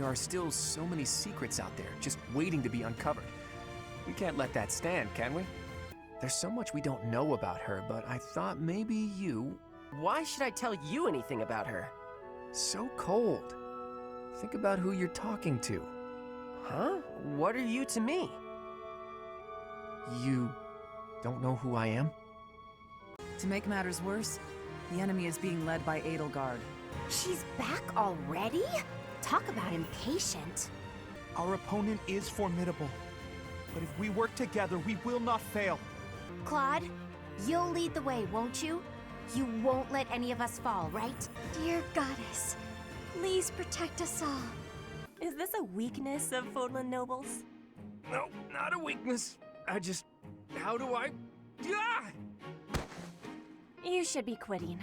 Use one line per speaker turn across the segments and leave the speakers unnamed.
There are still so many secrets out there, just waiting to be uncovered. We can't let that stand, can we? There's so much we don't know about her, but I thought maybe you...
Why should I tell you anything about her?
So cold. Think about who you're talking to.
Huh? What are you to me?
You don't know who I am?
To make matters worse, the enemy is being led by Edelgard.
She's back already? Talk about impatient.
Our opponent is formidable, but if we work together, we will not fail.
Claude, you'll lead the way, won't you? You won't let any of us fall, right? Dear goddess, please protect us all.
Is this a weakness of Fodlan nobles?
No, not a weakness. How do I... Ah!
You should be quitting.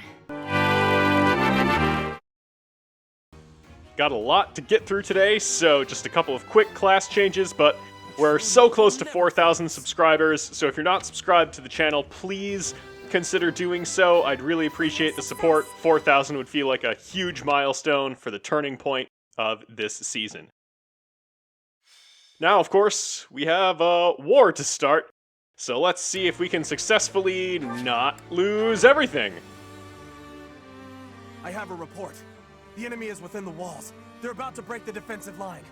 Got a lot to get through today, so just a couple of quick class changes, but we're so close to 4,000 subscribers, so if you're not subscribed to the channel, please consider doing so. I'd really appreciate the support. 4,000 would feel like a huge milestone for the turning point of this season. Now, of course, we have a war to start, so let's see if we can successfully not lose everything.
I have a report. The enemy is within the walls. They're about to break the defensive line.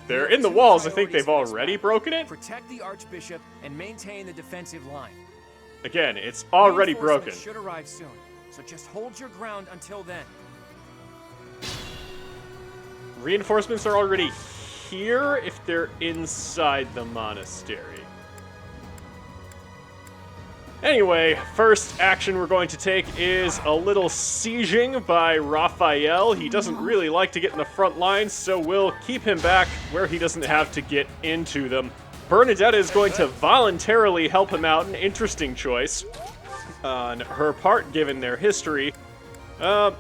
They're in the walls. I think they've already broken it.
Protect the Archbishop and maintain the defensive line.
Again, it's already broken.
Reinforcements should arrive soon, so just hold your ground until then.
Reinforcements are already here if they're inside the monastery. Anyway, first action we're going to take is a little sieging by Raphael. He doesn't really like to get in the front lines, so we'll keep him back where he doesn't have to get into them. Bernadetta is going to voluntarily help him out, an interesting choice on her part given their history. But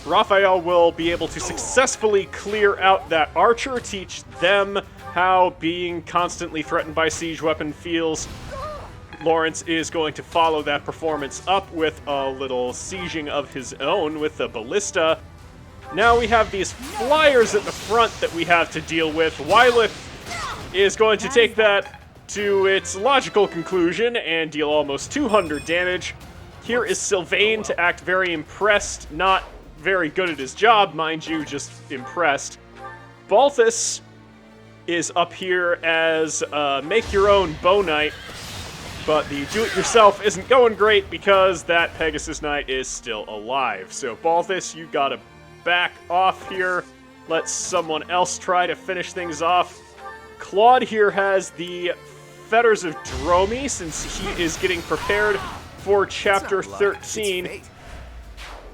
Raphael will be able to successfully clear out that archer, teach them how being constantly threatened by siege weapon feels. Lawrence is going to follow that performance up with a little sieging of his own with the ballista. Now we have these flyers at the front that we have to deal with. Whyleth is going to take that to its logical conclusion and deal almost 200 damage. Here is Sylvain to act very impressed, not very good at his job, mind you, just impressed. Balthus is up here as make-your-own bow knight, but the do-it-yourself isn't going great because that Pegasus Knight is still alive. So Balthus, you gotta back off here. Let someone else try to finish things off. Claude here has the Fetters of Dromi, since he is getting prepared for Chapter 13.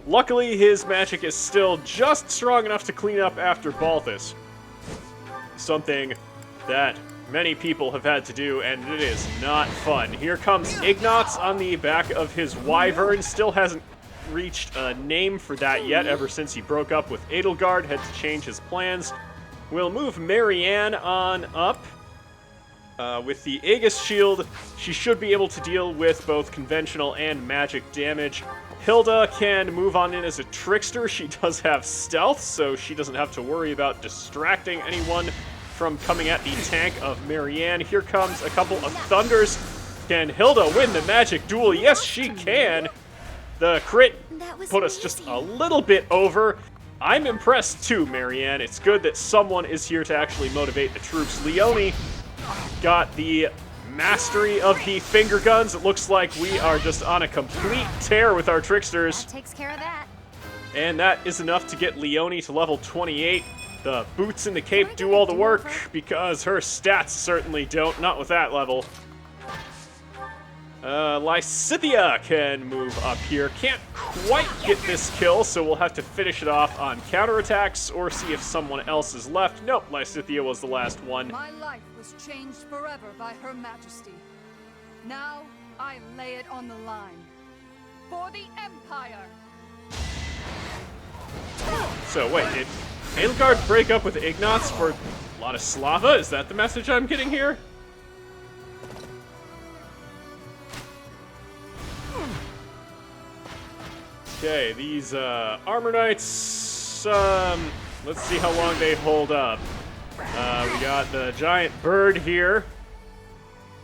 Luckily, his magic is still just strong enough to clean up after Balthus. Something that many people have had to do, and it is not fun. Here comes Ignatz on the back of his Wyvern. Still hasn't reached a name for that yet, ever since he broke up with Edelgard, had to change his plans. We'll move Marianne on up. With the Aegis Shield, she should be able to deal with both conventional and magic damage. Hilda can move on in as a trickster. She does have stealth, so she doesn't have to worry about distracting anyone from coming at the tank of Marianne. Here comes a couple of thunders. Can Hilda win the magic duel? Yes, she can. The crit put us just a little bit over. I'm impressed too, Marianne. It's good that someone is here to actually motivate the troops. Leone got the mastery of the finger guns. It looks like we are just on a complete tear with our tricksters.
That takes care of that.
And that is enough to get Leone to level 28. The boots and the cape do all the work because her stats certainly don't, not with that level. Lysithea can move up here. Can't quite get this kill, so we'll have to finish it off on counterattacks or see if someone else is left. Nope, Lysithea was the last one.
My life was changed forever by Her Majesty. Now, I lay it on the line. For the Empire!
So wait, did Edelgard break up with Ignatz for Ladislava? Is that the message I'm getting here? Okay, these armor knights, let's see how long they hold up. We got the giant bird here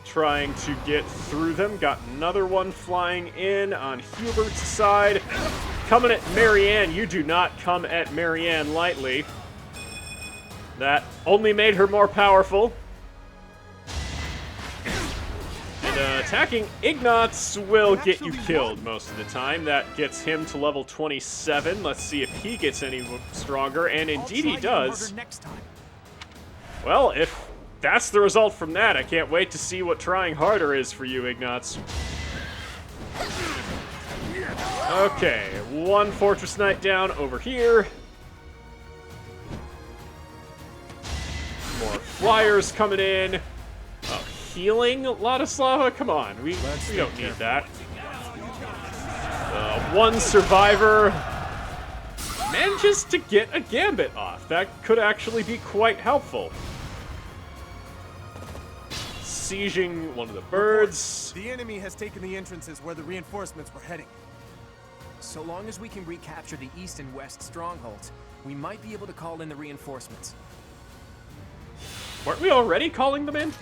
trying to get through them. Got another one flying in on Hubert's side. Coming at Marianne. You do not come at Marianne lightly. That only made her more powerful. And attacking Ignatz will get you killed most of the time. That gets him to level 27. Let's see if he gets any stronger, and indeed he does. Well, if that's the result from that, I can't wait to see what trying harder is for you, Ignatz. Okay, one Fortress Knight down over here. More flyers coming in. Oh, healing Ladislava? Come on, we don't need that. One survivor manages to get a gambit off. That could actually be quite helpful. Sieging one of the birds.
The enemy has taken the entrances where the reinforcements were heading.
So long as we can recapture the east and west strongholds, we might be able to call in the reinforcements.
Weren't we already calling them in?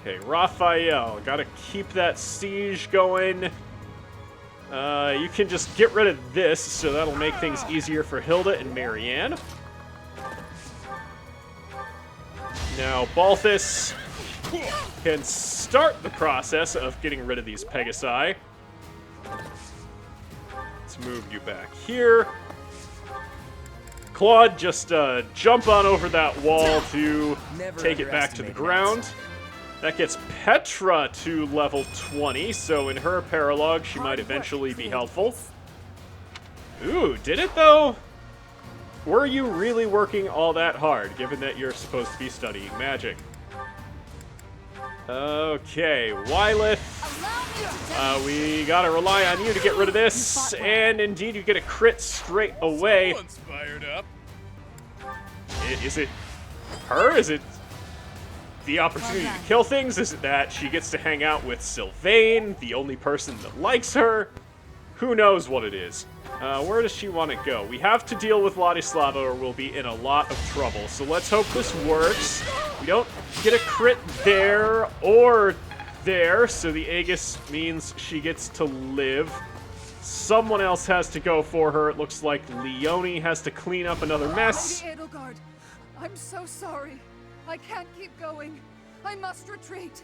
Okay, Raphael. Gotta keep that siege going. You can just get rid of this, so that'll make things easier for Hilda and Marianne. Now, Balthus can start the process of getting rid of these Pegasi. Let's move you back here. Claude, just jump on over that wall to take it back to the ground. That gets Petra to level 20, so in her paralog, she might eventually be helpful. Ooh, did it though? Were you really working all that hard, given that you're supposed to be studying magic? Okay, Whyleth. We gotta rely on you to get rid of this, and indeed you get a crit straight away.
Someone's fired up.
Is it her? Is it the opportunity to kill things? Is it that she gets to hang out with Sylvain, the only person that likes her? Who knows what it is? Where does she want to go? We have to deal with Ladislava or we'll be in a lot of trouble. So let's hope this works. We don't get a crit there or there, so the Aegis means she gets to live. Someone else has to go for her. It looks like Leone has to clean up another mess.
Lady Edelgard, I'm so sorry. I can't keep going. I must retreat.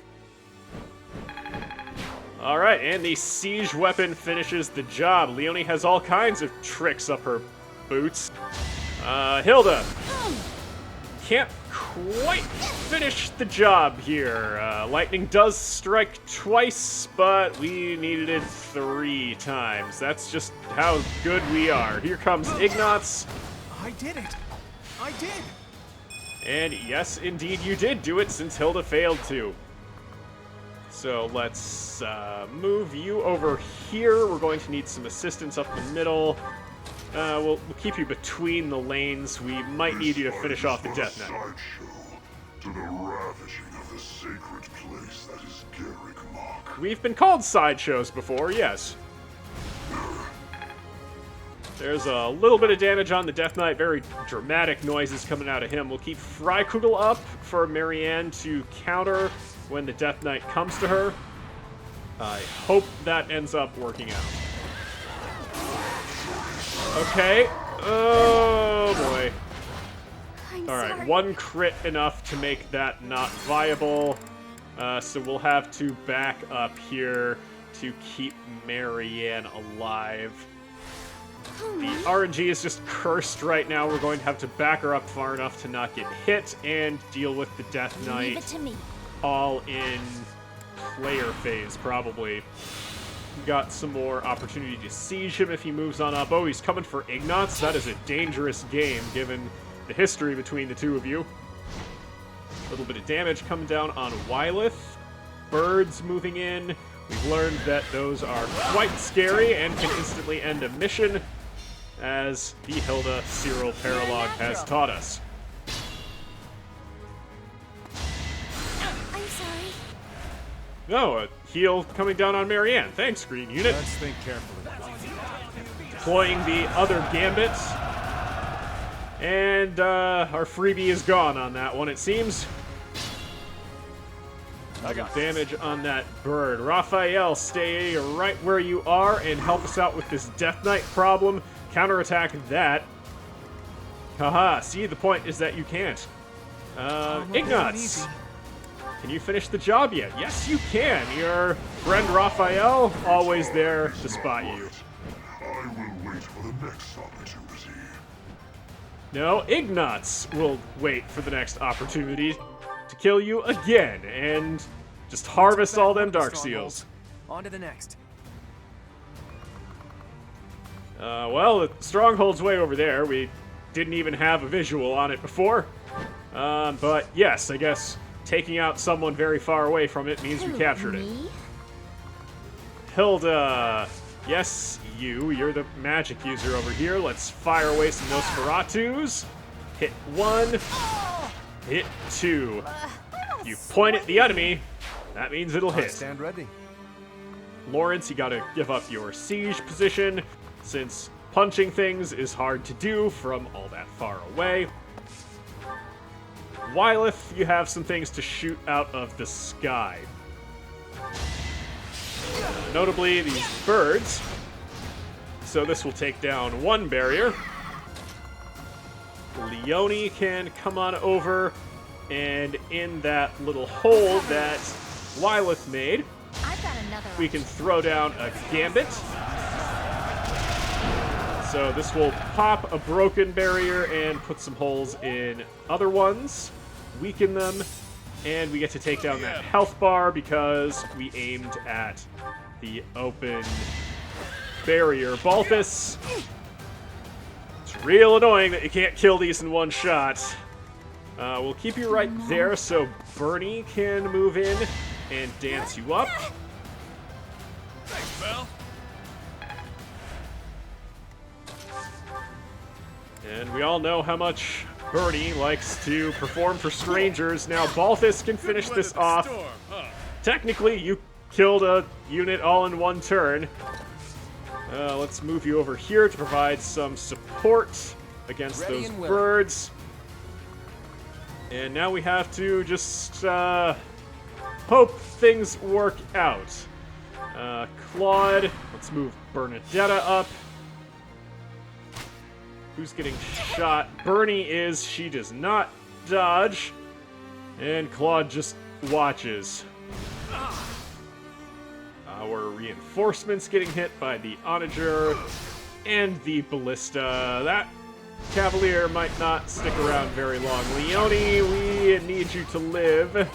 Alright, and the siege weapon finishes the job. Leone has all kinds of tricks up her boots. Hilda can't quite finish the job here. Lightning does strike twice, but we needed it 3 times. That's just how good we are. Here comes Ignatz.
I did it. I did.
And yes, indeed you did do it, since Hilda failed to. So let's move you over here. We're going to need some assistance up the middle. We'll keep you between the lanes. We might need you to finish off the Death Knight.
To the ravishing of the sacred place that is Garreg Mach.
We've been called sideshows before, yes. There's a little bit of damage on the Death Knight, very dramatic noises coming out of him. We'll keep Freikugel up for Marianne to counter when the Death Knight comes to her. I hope that ends up working out. Okay. Oh, boy. Alright, 1 crit enough to make that not viable. So we'll have to back up here to keep Marianne alive. The RNG is just cursed right now. We're going to have to back her up far enough to not get hit and deal with the Death Knight.
Leave it to me.
All in player phase, probably. We've got some more opportunity to siege him if he moves on up. Oh, he's coming for Ignatz. That is a dangerous game, given the history between the two of you. A little bit of damage coming down on Whyleth. Birds moving in. We've learned that those are quite scary and can instantly end a mission, as the Hilda Cyril Paralog has taught us.
I'm sorry.
No, heal coming down on Marianne. Thanks, green unit.
Let's think carefully.
Deploying the other gambits. And our freebie is gone on that one, it seems. I got damage on that bird. Raphael, stay right where you are and help us out with this Death Knight problem. Counterattack that. Haha, see, the point is that you can't. Ignatz, can you finish the job yet? Yes, you can. Your friend Raphael, always there to spot you.
I will wait for the next opportunity.
No, Ignatz will wait for the next opportunity to kill you again and just harvest all them Dark Seals.
On to the next.
Well, the Stronghold's way over there. We didn't even have a visual on it before. But yes, I guess taking out someone very far away from it means we captured it. Hilda, yes, you're the magic user over here. Let's fire away some Nosferatus. Hit 1, hit 2. If you point at the enemy, that means it'll hit.
Stand ready.
Lawrence, you gotta give up your siege position, since punching things is hard to do from all that far away. Whyleth, you have some things to shoot out of the sky. Notably, these birds. So this will take down one barrier. Leone can come on over, and in that little hole that Whyleth made,
I've got another
we can throw down a gambit. So this will pop a broken barrier and put some holes in other ones, weaken them, and we get to take down that health bar because we aimed at the open barrier. Balthus, it's real annoying that you can't kill these in one shot. We'll keep you right there so Bernie can move in and dance you up.
Thanks, pal.
And we all know how much Bernie likes to perform for strangers. Now Balthus can finish this off. Technically, you killed a unit all in one turn. Let's move you over here to provide some support against those birds. And now we have to just hope things work out. Claude, let's move Bernadetta up. Who's getting shot? Bernie is. She does not dodge. And Claude just watches. Our reinforcements getting hit by the Onager and the Ballista. That Cavalier might not stick around very long. Leone, we need you to live.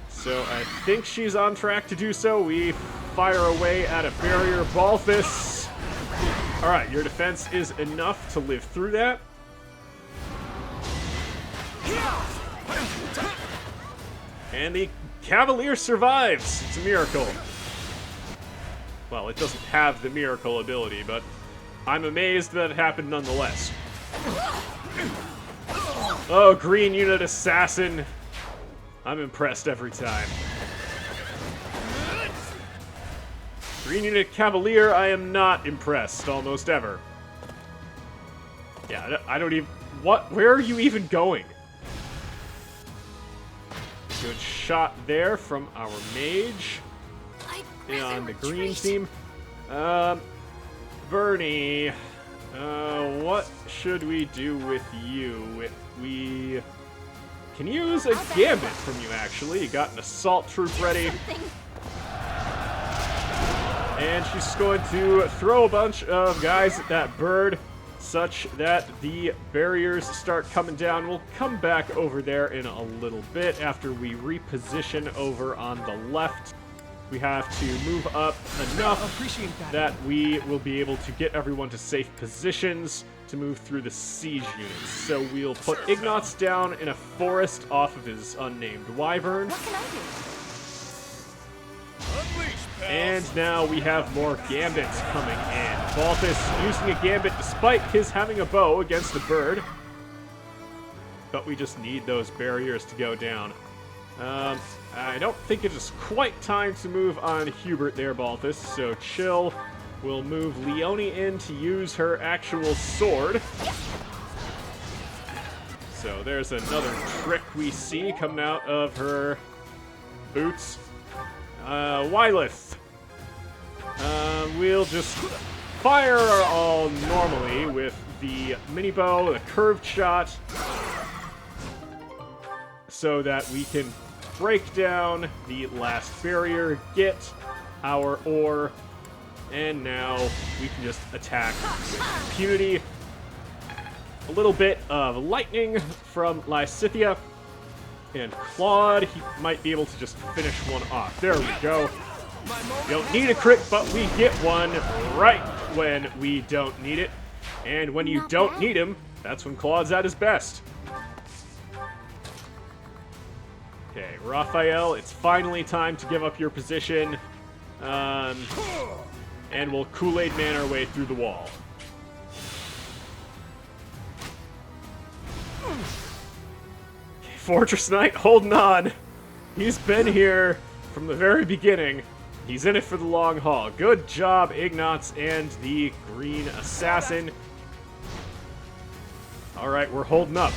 So I think she's on track to do so. We fire away at a barrier. Balthus. Alright, your defense is enough to live through that. And the Cavalier survives. It's a miracle. Well, it doesn't have the miracle ability, but I'm amazed that it happened nonetheless. Oh, green unit assassin. I'm impressed every time. Green unit Cavalier, I am not impressed almost ever. Yeah, I don't even... What? Where are you even going? Good shot there from our mage. On the green team. Bernie, what should we do with you? We can use a gambit from you, actually. You got an assault troop ready. And she's going to throw a bunch of guys at that bird such that the barriers start coming down. We'll come back over there in a little bit after we reposition over on the left. We have to move up enough that we will be able to get everyone to safe positions to move through the siege units. So we'll put Ignatz down in a forest off of his unnamed wyvern.
What can I do?
And now we have more gambits coming in. Balthus using a gambit despite his having a bow against the bird. But we just need those barriers to go down. I don't think it is quite time to move on Hubert there, Balthus, so chill. We'll move Leone in to use her actual sword. So there's another trick we see coming out of her boots. Whyleth. We'll just fire all normally with the mini bow, the curved shot, so that we can break down the last barrier, get our ore, and now we can just attack with impunity. A little bit of lightning from Lysithea, and Claude, he might be able to just finish one off. There we go. You don't need a crit, but we get one right when we don't need it. And when you don't need him, that's when Claude's at his best. Okay, Raphael, it's finally time to give up your position. And we'll Kool-Aid Man our way through the wall. Okay, Fortress Knight holding on. He's been here from the very beginning. He's in it for the long haul. Good job, Ignatz and the Green Assassin. Alright, we're holding up.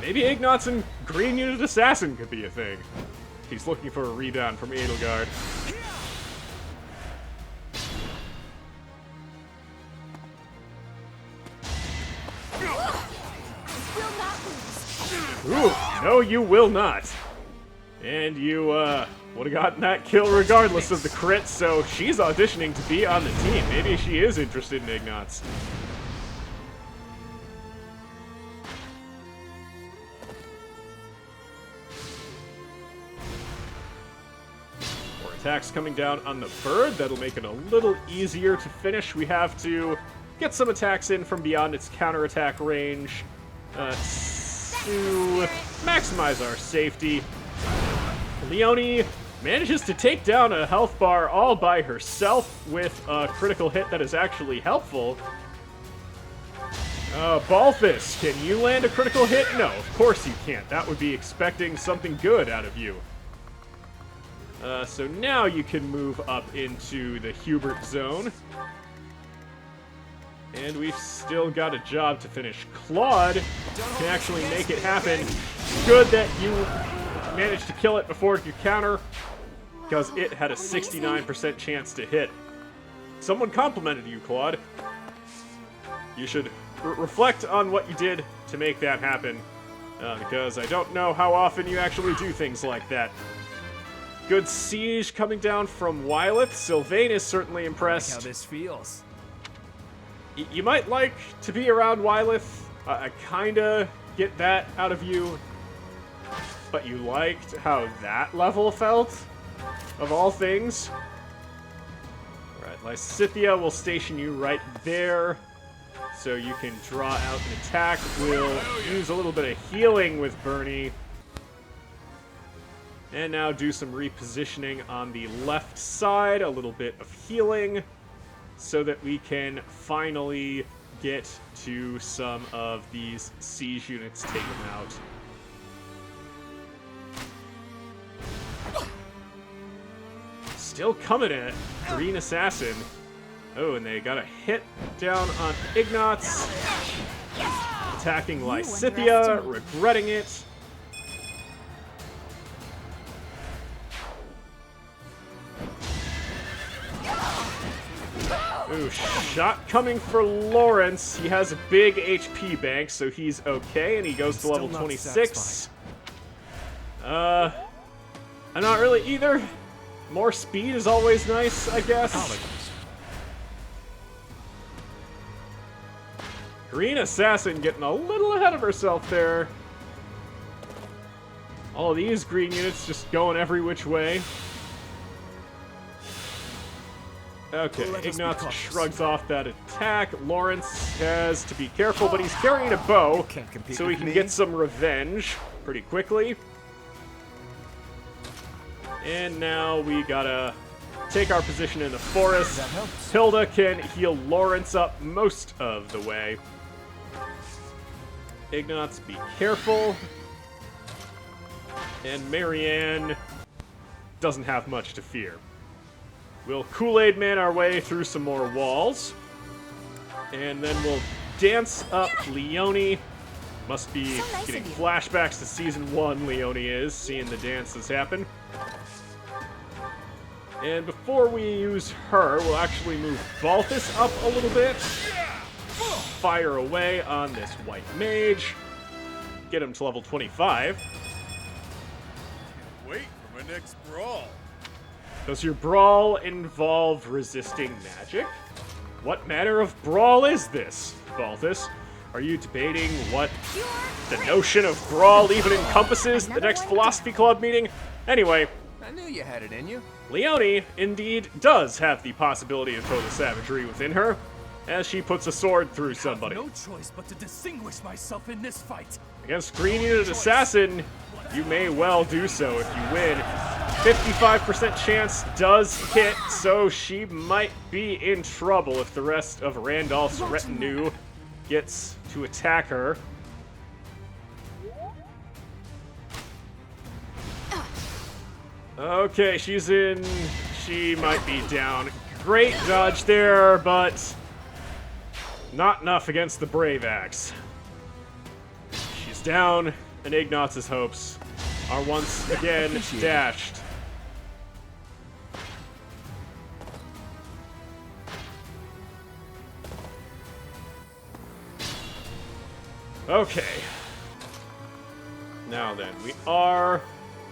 Maybe Ignatz and Green Unit Assassin could be a thing. He's looking for a rebound from Edelgard. Ooh, no you will not. And you, would have gotten that kill regardless of the crit, so she's auditioning to be on the team. Maybe she is interested in Ignatz. More attacks coming down on the bird. That'll make it a little easier to finish. We have to get some attacks in from beyond its counterattack range to maximize our safety. Leone manages to take down a health bar all by herself with a critical hit that is actually helpful. Balthus, can you land a critical hit? No, of course you can't. That would be expecting something good out of you. So now you can move up into the Hubert zone. And we've still got a job to finish. Claude can actually make it happen. Good that you managed to kill it before it could counter, because it had a 69% chance to hit. Someone complimented you, Claude. You should reflect on what you did to make that happen, because I don't know how often you actually do things like that. Good siege coming down from Whyleth. Sylvain is certainly impressed.
I like how this feels.
You might like to be around Whyleth. I kinda get that out of you. But you liked how that level felt? Of all things? Alright, Lysithea will station you right there, so you can draw out an attack. We'll use a little bit of healing with Bernie. And now do some repositioning on the left side, a little bit of healing, so that we can finally get to some of these siege units, take them out. Still coming at Green Assassin. Oh, and they got a hit down on Ignatz. Attacking Lysithea, regretting it. Ooh, shot coming for Lawrence. He has a big HP bank, so he's okay, and he goes to level 26. I'm not really either. More speed is always nice, I guess. Green Assassin getting a little ahead of herself there. All of these green units just going every which way. Okay, Ignatz shrugs off that attack. Lawrence has to be careful, but he's carrying a bow, so he can get some revenge pretty quickly. And now we gotta take our position in the forest. Hilda can heal Lawrence up most of the way. Ignatz, be careful. And Marianne doesn't have much to fear. We'll Kool-Aid Man our way through some more walls. And then we'll dance up Leone. Must be
So nice
getting
of you.
flashbacks to Season 1, Leone is, seeing the dances happen. And before we use her, we'll actually move Balthus up a little bit. Fire away on this white mage. Get him to level 25.
Wait for my next brawl.
Does your brawl involve resisting magic? What manner of brawl is this, Balthus? Are you debating what the notion of brawl even encompasses? The next philosophy club meeting? Anyway,
I knew you had it in you.
Leone indeed does have the possibility of total savagery within her, as she puts a sword through somebody.
No choice but to distinguish myself in this fight.
Against Green Unit Assassin, you may well do so if you win. 55% chance does hit, so she might be in trouble if the rest of Randolph's retinue gets to attack her. Okay, she's in. She might be down. Great dodge there, but not enough against the Brave Axe. She's down, and Ignaz's hopes are once again dashed. Okay. Now then, we are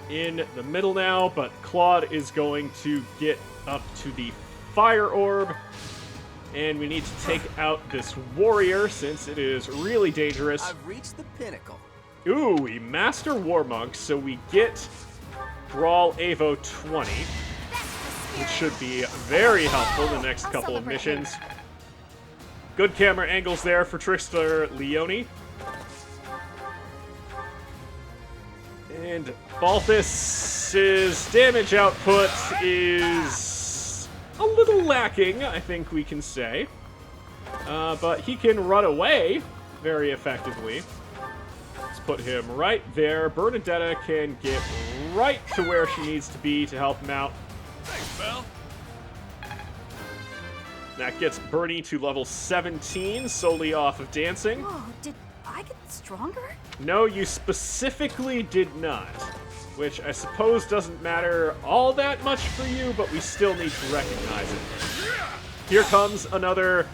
in the middle now, but Claude is going to get up to the fire orb, and we need to take out this warrior since it is really dangerous.
I've reached the pinnacle.
Ooh, we master war monk, so we get Brawl Avo 20, which should be very helpful in the next couple of missions. Good camera angles there for Trickster Leone. And Balthus's damage output is a little lacking, I think we can say. But he can run away very effectively. Let's put him right there. Bernadetta can get right to where she needs to be to help him out.
Thanks, Belle.
That gets Bernie to level 17 solely off of dancing.
Whoa, did I get stronger?
No, you specifically did not, which I suppose doesn't matter all that much for you, but we still need to recognize it. Here comes another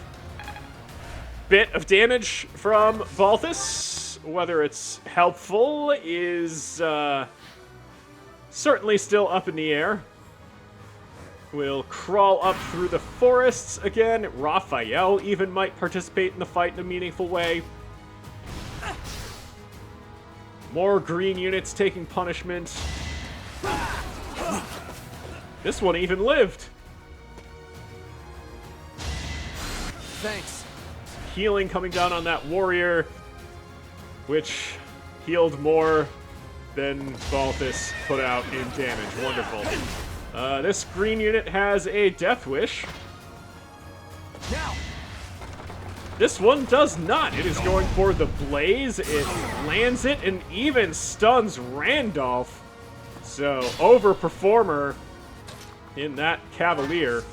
bit of damage from Balthus. Whether it's helpful is certainly still up in the air. We'll crawl up through the forests again. Raphael even might participate in the fight in a meaningful way. More green units taking punishment. This one even lived.
Thanks.
Healing coming down on that warrior, which healed more than Balthus put out in damage. Wonderful. This green unit has a death wish.
Now.
This one does not. It is going for the blaze. It lands it and even stuns Randolph. So, overperformer in that Cavalier.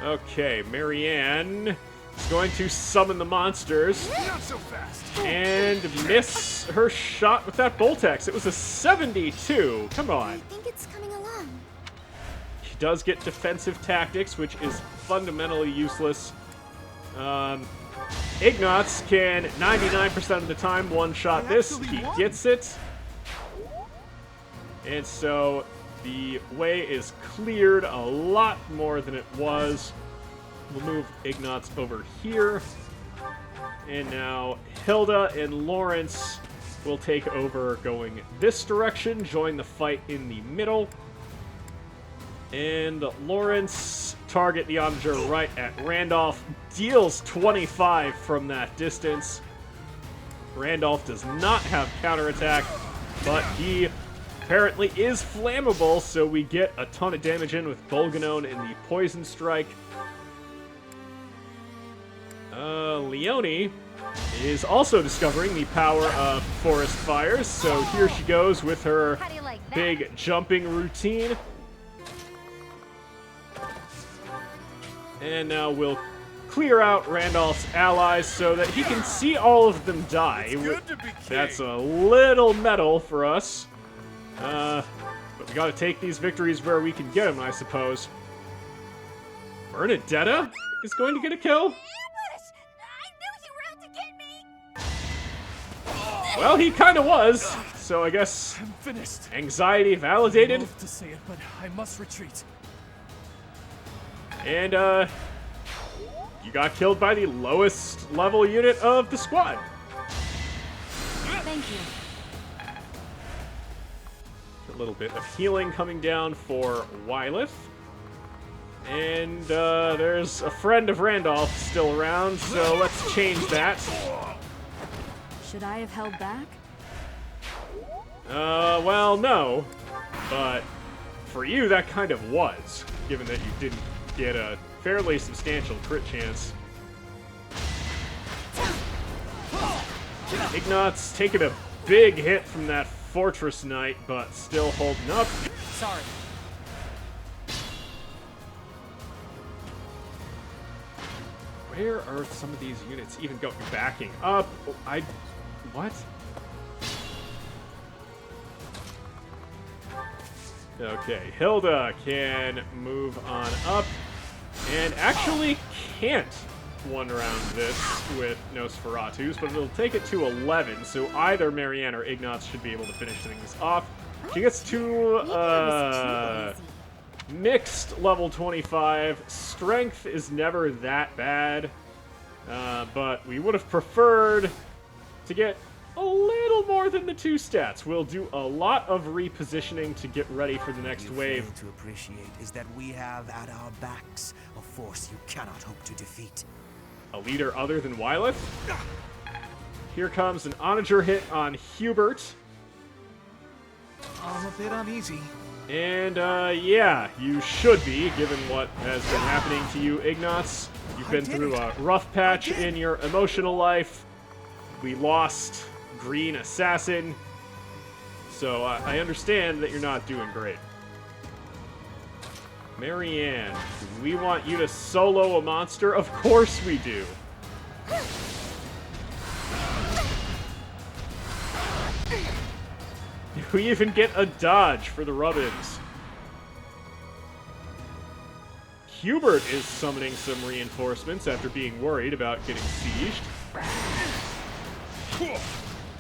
Okay, Marianne is going to summon the monsters.
Not so fast.
And miss her shot with that Boltex. It was a 72. Come
I
on.
think it's coming along.
He does get defensive tactics, which is fundamentally useless. Ignaz can 99% of the time one-shot this. He gets it. And so the way is cleared a lot more than it was. We'll move Ignaz over here. And now Hilda and Lawrence will take over going this direction, join the fight in the middle. And Lawrence target the onager right at Randolph, deals 25 from that distance. Randolph does not have counterattack, but he apparently is flammable, so we get a ton of damage in with Bolganone in the Poison Strike. Leone is also discovering the power of forest fires, so here she goes with her
How do you like that?
big jumping routine. And now we'll clear out Randolph's allies so that he can see all of them die.
It's good to be king.
That's a little metal for us. But we gotta take these victories where we can get them, I suppose. Bernadetta is going to get a kill?
Ambush! I knew you were out to get me!
Well, he kinda was. So I guess
I'm finished.
anxiety validated.
Loath to say it, but I must retreat.
And, you got killed by the lowest level unit of the squad.
Thank you.
A little bit of healing coming down for Whyleth. And, there's a friend of Randolph still around, so let's change that.
Should I have held back?
Well, no. But for you, that kind of was, given that you didn't get a fairly substantial crit chance. Ignat's taking a big hit from that Fortress Knight, but still holding up.
Sorry.
Where are some of these units even going? Backing up? What? Okay, Hilda can move on up, and actually can't one-round this with Nosferatus, but it'll take it to 11, so either Marianne or Ignatz should be able to finish things off. She gets to, mixed level 25. Strength is never that bad, but we would have preferred to get a little more than the 2 stats. We'll do a lot of repositioning to get ready for the next wave.
What you fail to appreciate is that we have at our backs a force you cannot hope to defeat.
A leader other than Whyleth. Here comes an onager hit on Hubert.
I'm a bit uneasy.
And, yeah, you should be, given what has been happening to you, Ignatz. You've been through a rough patch in your emotional life. We lost Green Assassin. So I understand that you're not doing great. Marianne, do we want you to solo a monster? Of course we do. We even get a dodge for the Rubbins. Hubert is summoning some reinforcements after being worried about getting sieged.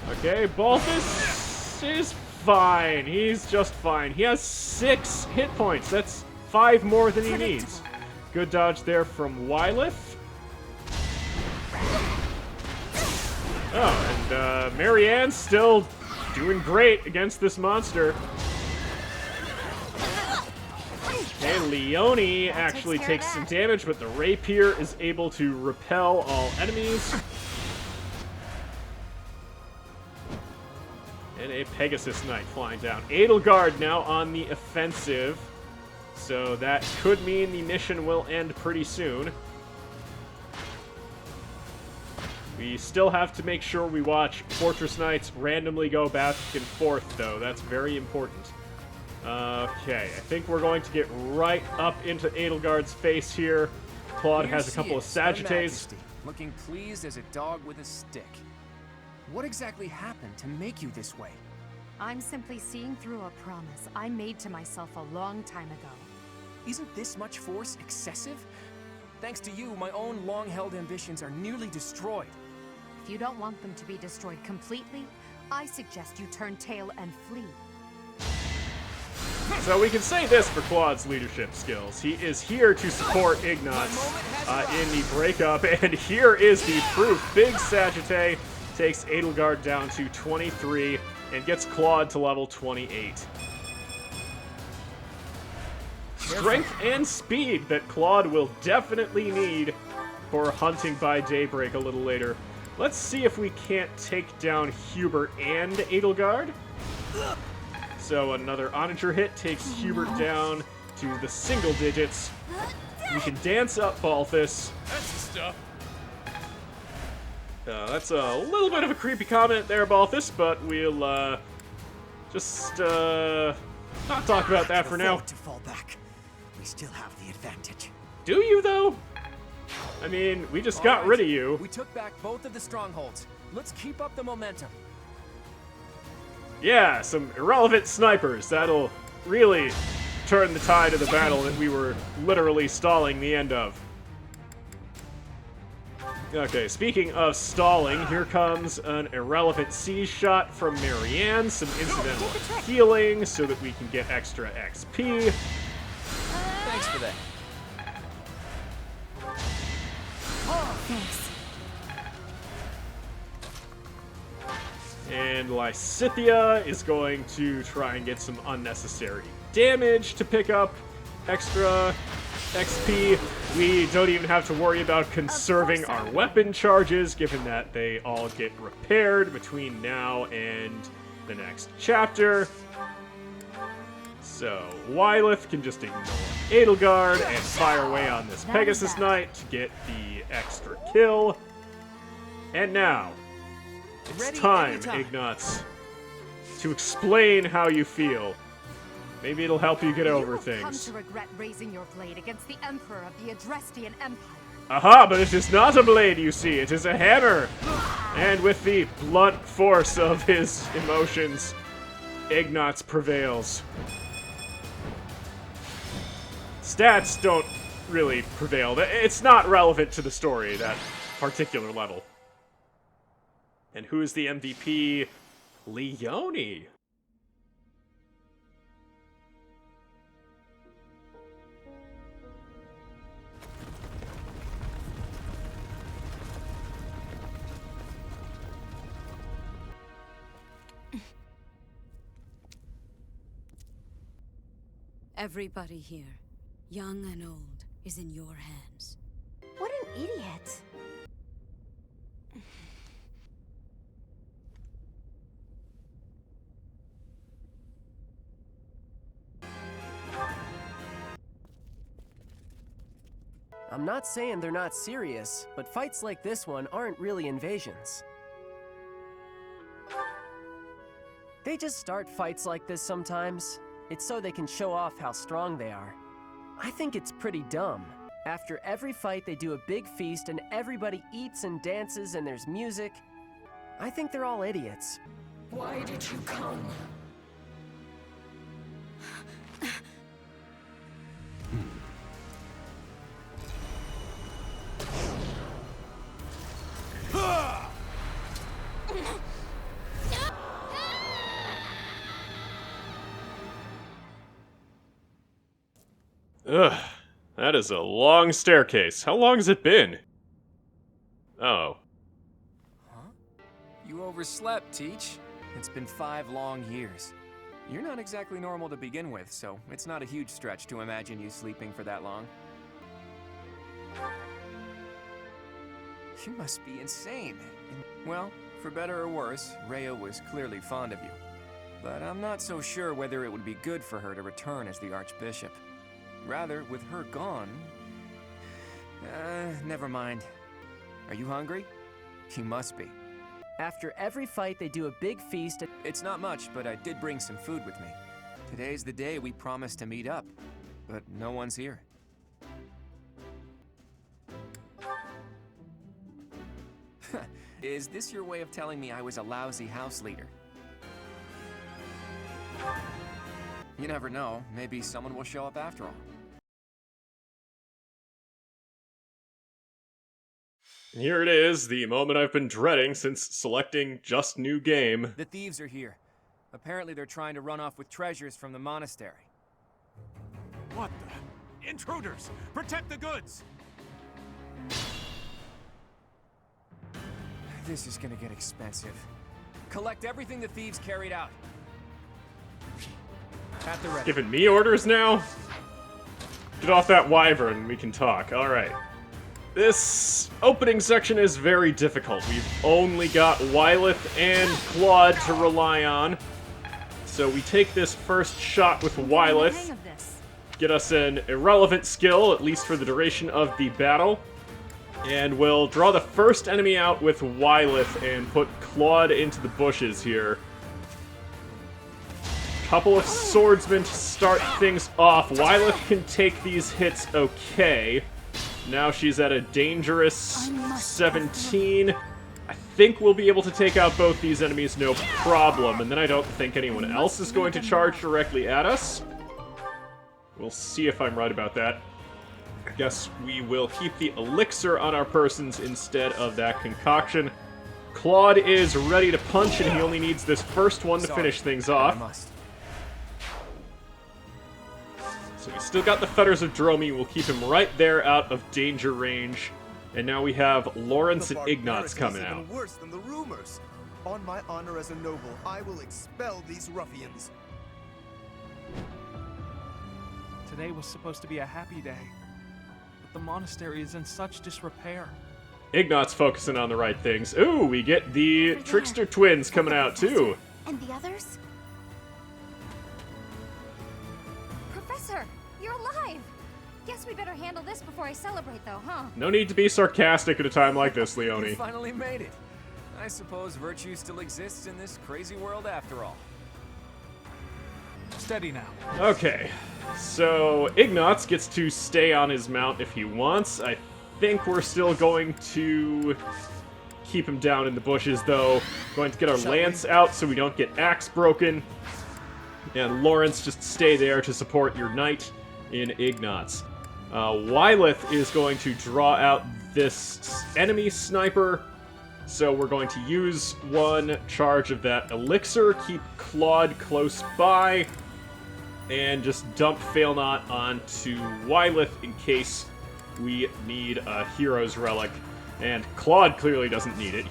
Okay, Balthus is fine. He's just fine. He has 6 hit points. That's 5 more than he needs. Good dodge there from Whyleth. Oh, and Marianne's still doing great against this monster. Okay, Leone actually takes some damage, but the rapier is able to repel all enemies. And a Pegasus Knight flying down. Edelgard now on the offensive. So that could mean the mission will end pretty soon. We still have to make sure we watch Fortress Knights randomly go back and forth, though. That's very important. Okay, I think we're going to get right up into Edelgard's face here. Claude has a couple of Sagittas.
Looking pleased as a dog with a stick. What exactly happened to make you this way?
I'm simply seeing through a promise I made to myself a long time ago.
Isn't this much force excessive? Thanks to you, my own long-held ambitions are nearly destroyed.
If you don't want them to be destroyed completely, I suggest you turn tail and flee.
So we can say this for Claude's leadership skills. He is here to support Ignatz in the breakup, and here is the proof. Big Sagittate takes Edelgard down to 23 and gets Claude to level 28. Strength and speed that Claude will definitely need for hunting by daybreak a little later. Let's see if we can't take down Hubert and Edelgard. So another onager hit takes Hubert down to the single digits. We can dance up Balthus.
That's the stuff.
That's a little bit of a creepy comment there, Balthus, but we'll just not talk about that for now.
To fall back. We still have the advantage.
Do you, though? I mean, we just got rid of you.
We took back both of the strongholds. Let's keep up the momentum.
Yeah, some irrelevant snipers. That'll really turn the tide of the battle that we were literally stalling the end of. Okay, speaking of stalling, here comes an irrelevant siege shot from Marianne, some incidental healing so that we can get extra XP.
Thanks for that.
Thanks.
And Lysithea is going to try and get some unnecessary damage to pick up extra XP. We don't even have to worry about conserving our weapon charges, given that they all get repaired between now and the next chapter. So Whyleth can just ignore Edelgard and fire away on this Pegasus Knight to get the extra kill. And now, it's time, Ignatz, to explain how you feel. Maybe it'll help you get over things.
Come to regret raising your blade against the Emperor of the Adrestian Empire.
Aha, but it is not a blade, you see. It is a hammer. And with the blunt force of his emotions, Ignatz prevails. Stats don't really prevail. It's not relevant to the story, that particular level. And who is the MVP? Leone.
Everybody here, young and old, is in your hands.
What an idiot.
I'm not saying they're not serious, but fights like this one aren't really invasions. They just start fights like this sometimes. It's so they can show off how strong they are. I think it's pretty dumb. After every fight, they do a big feast and everybody eats and dances and there's music. I think they're all idiots.
Why did you come?
Ugh, that is a long staircase. How long has it been? Oh.
Huh? You overslept, Teach. It's been 5 long years. You're not exactly normal to begin with, so it's not a huge stretch to imagine you sleeping for that long. You must be insane. Well, for better or worse, Rhea was clearly fond of you. But I'm not so sure whether it would be good for her to return as the Archbishop. Rather, with her gone... never mind. Are you hungry? You must be. After every fight, they do a big feast. It's not much, but I did bring some food with me. Today's the day we promised to meet up, but no one's here. Is this your way of telling me I was a lousy house leader? You never know. Maybe someone will show up after all.
Here it is, the moment I've been dreading since selecting Just New Game.
The thieves are here. Apparently they're trying to run off with treasures from the monastery.
What the? Intruders! Protect the goods!
This is gonna get expensive. Collect everything the thieves carried out. At the ready.
Giving me orders now? Get off that wyvern, we can talk. Alright. This opening section is very difficult. We've only got Whyleth and Claude to rely on. So we take this first shot with Whyleth. Get us an irrelevant skill, at least for the duration of the battle. And we'll draw the first enemy out with Whyleth and put Claude into the bushes here. Couple of swordsmen to start things off. Whyleth can take these hits okay. Now she's at a dangerous 17. I think we'll be able to take out both these enemies no problem, and then I don't think anyone else is going to charge directly at us. We'll see if I'm right about that. I guess we will keep the elixir on our persons instead of that concoction. Claude is ready to punch, and he only needs this first one to finish things off. So we still got the Fetters of Dromi. We'll keep him right there out of danger range. And now we have Lawrence and Ignatz coming out.
Even worse than the rumors. On my honor as a noble, I will expel these ruffians.
Today was supposed to be a happy day, but the monastery is in such disrepair.
Ignatz focusing on the right things. Ooh, we get the Trickster twins coming out too.
And the others? Professor, you're alive! Guess we better handle this before I celebrate, though, huh?
No need to be sarcastic at a time like this,
You
Leone.
finally made it. I suppose virtue still exists in this crazy world after all.
Steady now.
Okay, so Ignatz gets to stay on his mount if he wants. I think we're still going to keep him down in the bushes, though. Going to get our lance out so we don't get axe broken. And Lawrence, just stay there to support your knight in Ignatz. Whyleth is going to draw out this enemy sniper, so we're going to use one charge of that elixir, keep Claude close by, and just dump Failnaught onto Whyleth in case we need a hero's relic. And Claude clearly doesn't need it,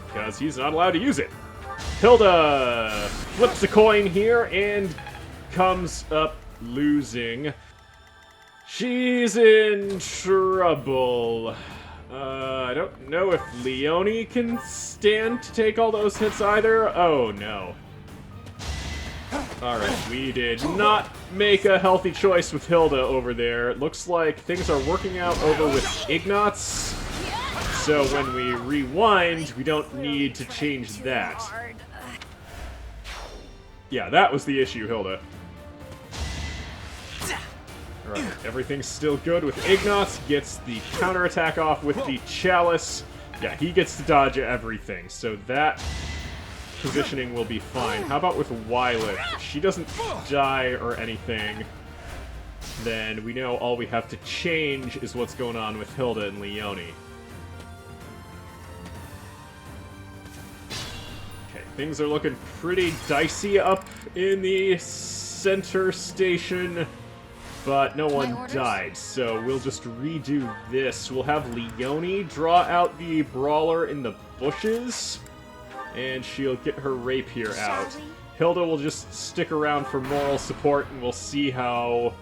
because he's not allowed to use it. Hilda flips a coin here and comes up losing. She's in trouble. I don't know if Leone can stand to take all those hits either. Oh, no. Alright, we did not make a healthy choice with Hilda over there. It looks like things are working out over with Ignatz. So when we rewind, we don't need to change that. Yeah, that was the issue, Hilda. Alright, everything's still good with Ignatz. Gets the counterattack off with the Chalice. Yeah, he gets to dodge everything, so that positioning will be fine. How about with Whyleth? If she doesn't die or anything, then we know all we have to change is what's going on with Hilda and Leone. Okay, things are looking pretty dicey up in the center station. But no one died, so we'll just redo this. We'll have Leone draw out the brawler in the bushes, and she'll get her rapier out. Hilda will just stick around for moral support, and we'll see how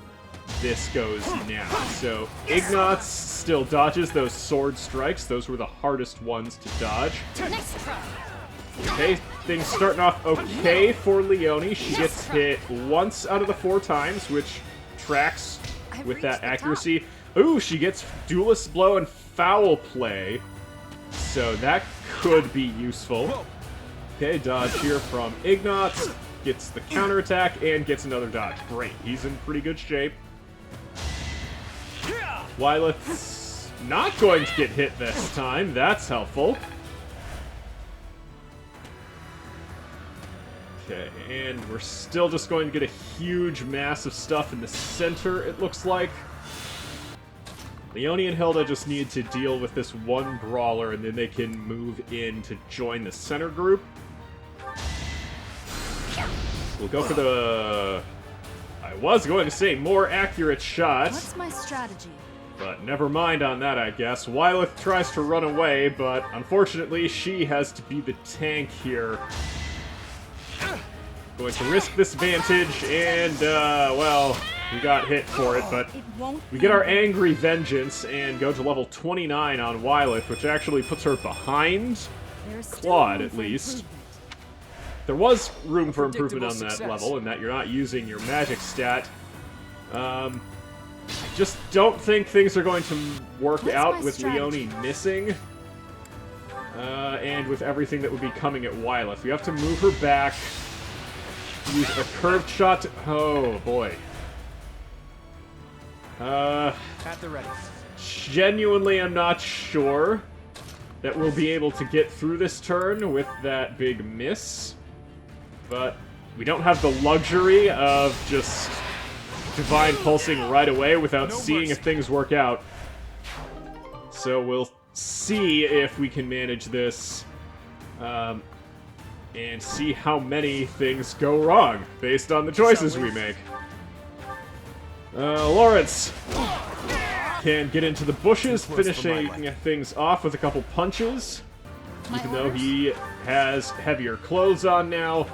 this goes now. So Ignatz still dodges those sword strikes. Those were the hardest ones to dodge. Okay, things starting off okay for Leone. She gets hit once out of the 4 times, which tracks with that accuracy. Ooh, she gets Duelist Blow and Foul Play, so that could be useful. Okay, dodge here from Ignatz, gets the counterattack and gets another dodge. Great, he's in pretty good shape. Whyleth's not going to get hit this time, that's helpful. Okay, and we're still just going to get a huge mass of stuff in the center, it looks like. Leone and Hilda just need to deal with this one brawler, and then they can move in to join the center group. We'll go for the... I was going to say more accurate shot.
What's my strategy?
But never mind on that, I guess. Whyleth tries to run away, but unfortunately she has to be the tank here. Going to risk this vantage, and, well, we got hit for it, but we get our Angry Vengeance and go to level 29 on Whyleth, which actually puts her behind Claude, at least. There was room for improvement on that level, in that you're not using your magic stat. I just don't think things are going to work out with Leone missing. And with everything that would be coming at Whyleth. We have to move her back. Use a curved shot to... Oh, boy.
At the ready.
Genuinely, I'm not sure that we'll be able to get through this turn with that big miss. But we don't have the luxury of just Divine Pulsing right away without seeing if things work out. So we'll see if we can manage this. And see how many things go wrong based on the choices we make. Lawrence can get into the bushes, finishing things off with a couple punches. Even though he has heavier clothes on now.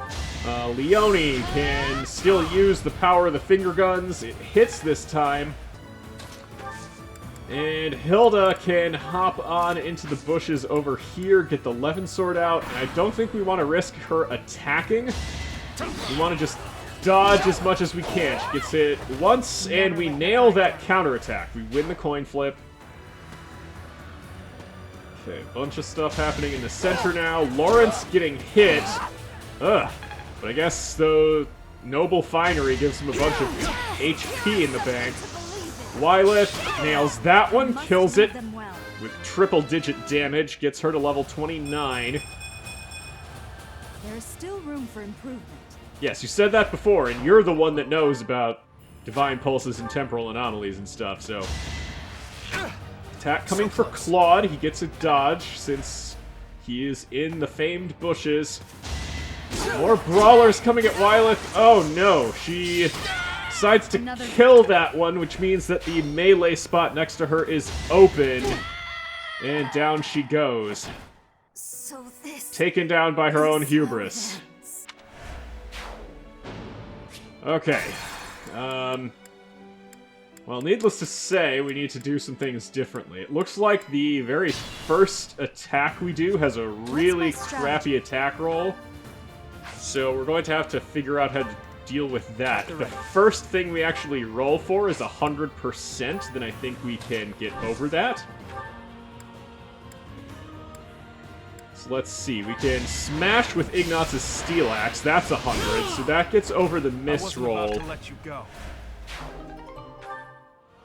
Leone can still use the power of the finger guns. It hits this time. And Hilda can hop on into the bushes over here, get the Levin sword out, and I don't think we want to risk her attacking. We want to just dodge as much as we can. She gets hit once, and we nail that counterattack. We win the coin flip. Okay, a bunch of stuff happening in the center now. Lawrence getting hit. Ugh. But I guess the Noble Finery gives him a bunch of HP in the bank. Whyleth nails that one, kills it with triple-digit damage, gets her to level 29.
There is still room for improvement.
Yes, you said that before, and you're the one that knows about divine pulses and temporal anomalies and stuff, so... Attack coming for Claude. He gets a dodge since he is in the famed bushes. More brawlers coming at Whyleth. Oh no, she decides to kill that one, which means that the melee spot next to her is open. And down she goes.
So this
taken down by her own hubris. Okay. Well, needless to say, we need to do some things differently. It looks like the very first attack we do has a really crappy attack roll. So we're going to have to figure out how to deal with that. If the first thing we actually roll for is 100%, then I think we can get over that. So let's see. We can smash with Ignat's Steel Axe. That's 100, so that gets over the miss roll.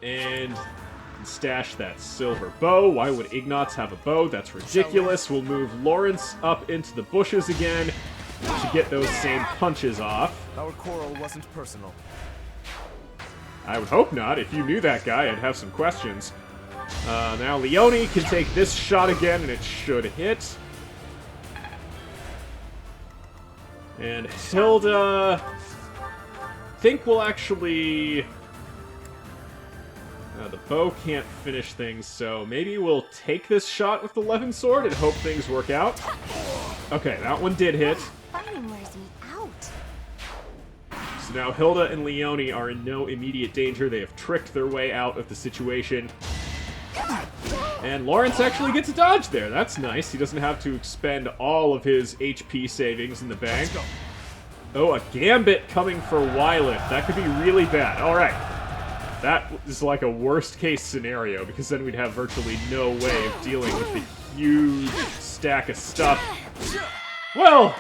And stash that silver bow. Why would Ignatz have a bow? That's ridiculous. We'll move Lawrence up into the bushes again to get those same punches off.
Our quarrel wasn't personal.
I would hope not. If you knew that guy, I'd have some questions. Now Leone can take this shot again, and it should hit. And Hilda... I think we'll actually... the bow can't finish things, so maybe we'll take this shot with the Levin sword and hope things work out. Okay, that one did hit.
Fighting wears me out.
So now Hilda and Leone are in no immediate danger. They have tricked their way out of the situation. And Lawrence actually gets a dodge there. That's nice. He doesn't have to expend all of his HP savings in the bank. Oh, a gambit coming for Whyleth. That could be really bad. All right. That is like a worst-case scenario, because then we'd have virtually no way of dealing with the huge stack of stuff. Well,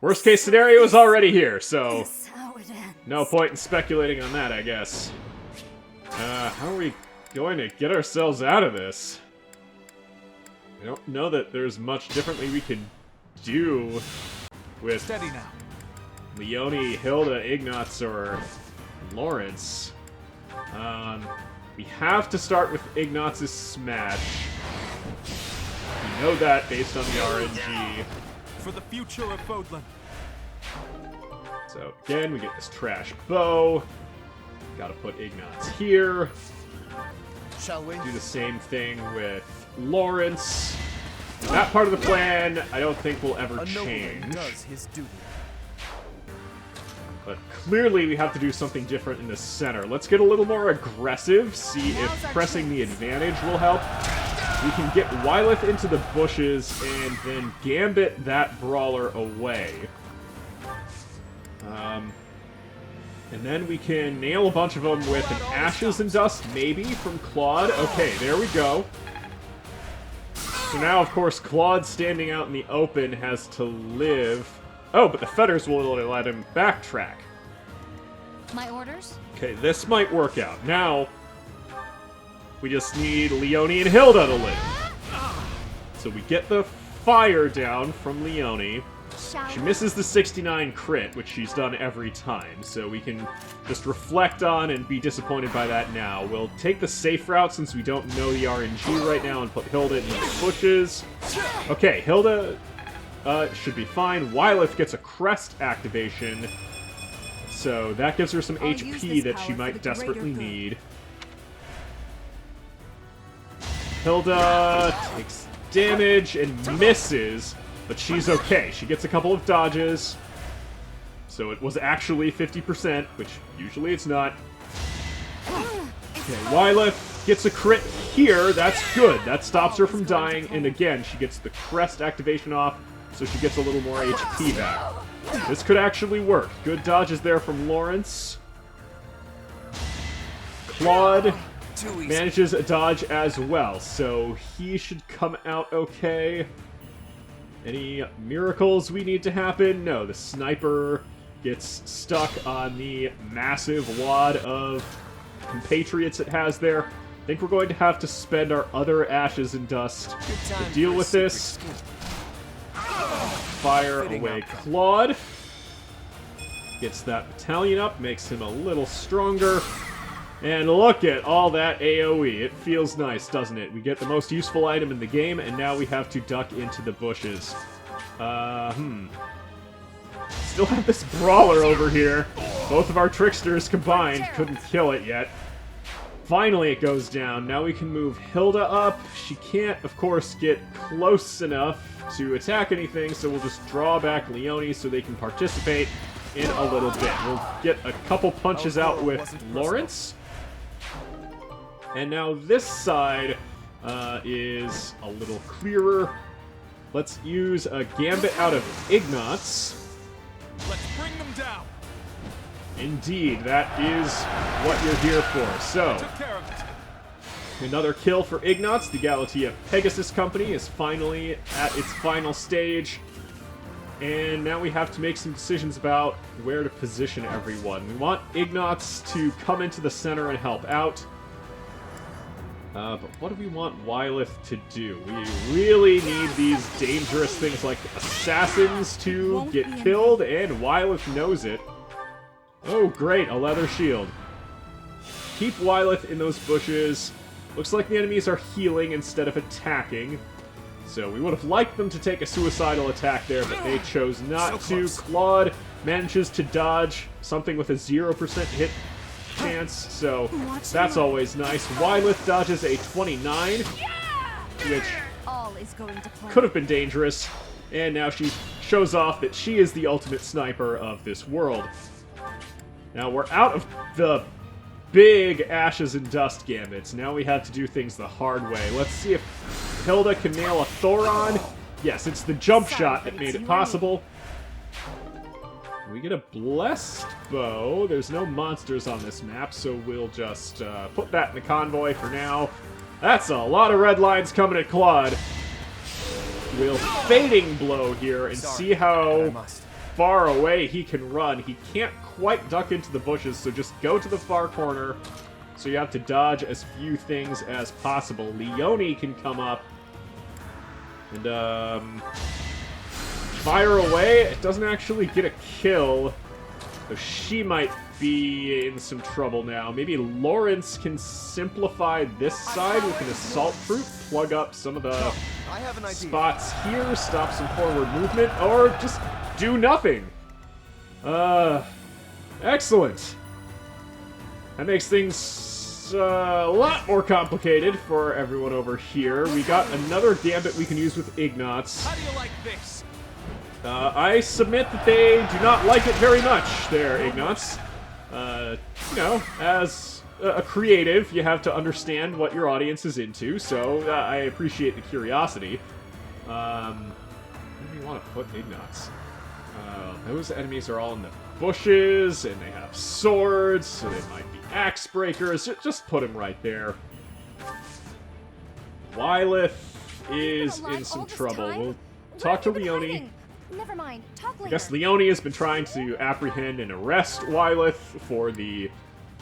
worst-case scenario is already here, so no point in speculating on that, I guess. How are we going to get ourselves out of this? I don't know that there's much differently we could do with Leone, Hilda, Ignatz, or Lawrence. We have to start with Ignatz's Smash. We know that based on the RNG.
For the future of Fodlan.
So again, we get this trash bow. Gotta put Ignatz here.
Shall we?
Do the same thing with Lawrence. That part of the plan, I don't think will ever change.
Does his duty.
But clearly we have to do something different in the center. Let's get a little more aggressive, see if pressing the advantage will help. We can get Whyleth into the bushes and then gambit that brawler away. And then we can nail a bunch of them with an Ashes and Dust, maybe, from Claude. Okay, there we go. So now, of course, Claude standing out in the open has to live. Oh, but the feathers will let him backtrack.
My orders?
Okay, this might work out. Now, we just need Leone and Hilda to live. So we get the fire down from Leone. She misses the 69 crit, which she's done every time, so we can just reflect on and be disappointed by that now. We'll take the safe route since we don't know the RNG right now and put Hilda in the bushes. Okay, Hilda should be fine. Whyleth gets a crest activation, so that gives her some HP that she might desperately need. Hilda takes damage and misses, but she's okay. She gets a couple of dodges, so it was actually 50%, which usually it's not. Okay, Whyleth gets a crit here. That's good. That stops her from dying, and again, she gets the crest activation off, so she gets a little more HP back. This could actually work. Good dodges there from Lawrence. Claude manages a dodge as well, so he should come out okay. Any miracles we need to happen? No, the sniper gets stuck on the massive wad of compatriots it has there. I think we're going to have to spend our other Ashes and Dust to deal with this. Fire away Claude. Gets that battalion up, makes him a little stronger. And look at all that AoE. It feels nice, doesn't it? We get the most useful item in the game, and now we have to duck into the bushes. Still have this brawler over here. Both of our tricksters combined couldn't kill it yet. Finally it goes down. Now we can move Hilda up. She can't, of course, get close enough to attack anything, so we'll just draw back Leone so they can participate in a little bit. We'll get a couple punches out with Lawrence. And now this side is a little clearer. Let's use a gambit out of Ignatz.
Let's bring them down.
Indeed, that is what you're here for. So, another kill for Ignatz. The Galatea Pegasus Company is finally at its final stage. And now we have to make some decisions about where to position everyone. We want Ignatz to come into the center and help out. But what do we want Whyleth to do? We really need these dangerous things like assassins to get killed, and Whyleth knows it. Oh, great, a leather shield. Keep Whyleth in those bushes. Looks like the enemies are healing instead of attacking. So we would have liked them to take a suicidal attack there, but they chose not to. Claude manages to dodge something with a 0% hit chance, so that's always nice. Whyleth dodges a 29, which could have been dangerous, and now she shows off that she is the ultimate sniper of this world. Now we're out of the big Ashes and Dust gambits. Now we have to do things the hard way. Let's see if Hilda can nail a Thoron. Yes, it's the jump shot that made it possible. We get a blessed bow. There's no monsters on this map, so we'll just put that in the convoy for now. That's a lot of red lines coming at Claude. We'll fading blow here and see how far away he can run. He can't quite duck into the bushes, so just go to the far corner. So you have to dodge as few things as possible. Leone can come up and fire away. It doesn't actually get a kill, so she might be in some trouble now. Maybe Lawrence can simplify this side with an assault troop, plug up some of the spots here, stop some forward movement, or just do nothing. Excellent. That makes things a lot more complicated for everyone over here. We got another gambit we can use with Ignatz.
How do you like this?
I submit that they do not like it very much there, Ignatz. You know, as a creative, you have to understand what your audience is into, so I appreciate the curiosity. Where do you want to put Ignatz? Those enemies are all in the bushes, and they have swords, so they might be axe breakers. Just put him right there. Whyleth is in some trouble. We'll talk to Leone.
Never mind. Talk later.
I guess Leone has been trying to apprehend and arrest Whyleth for the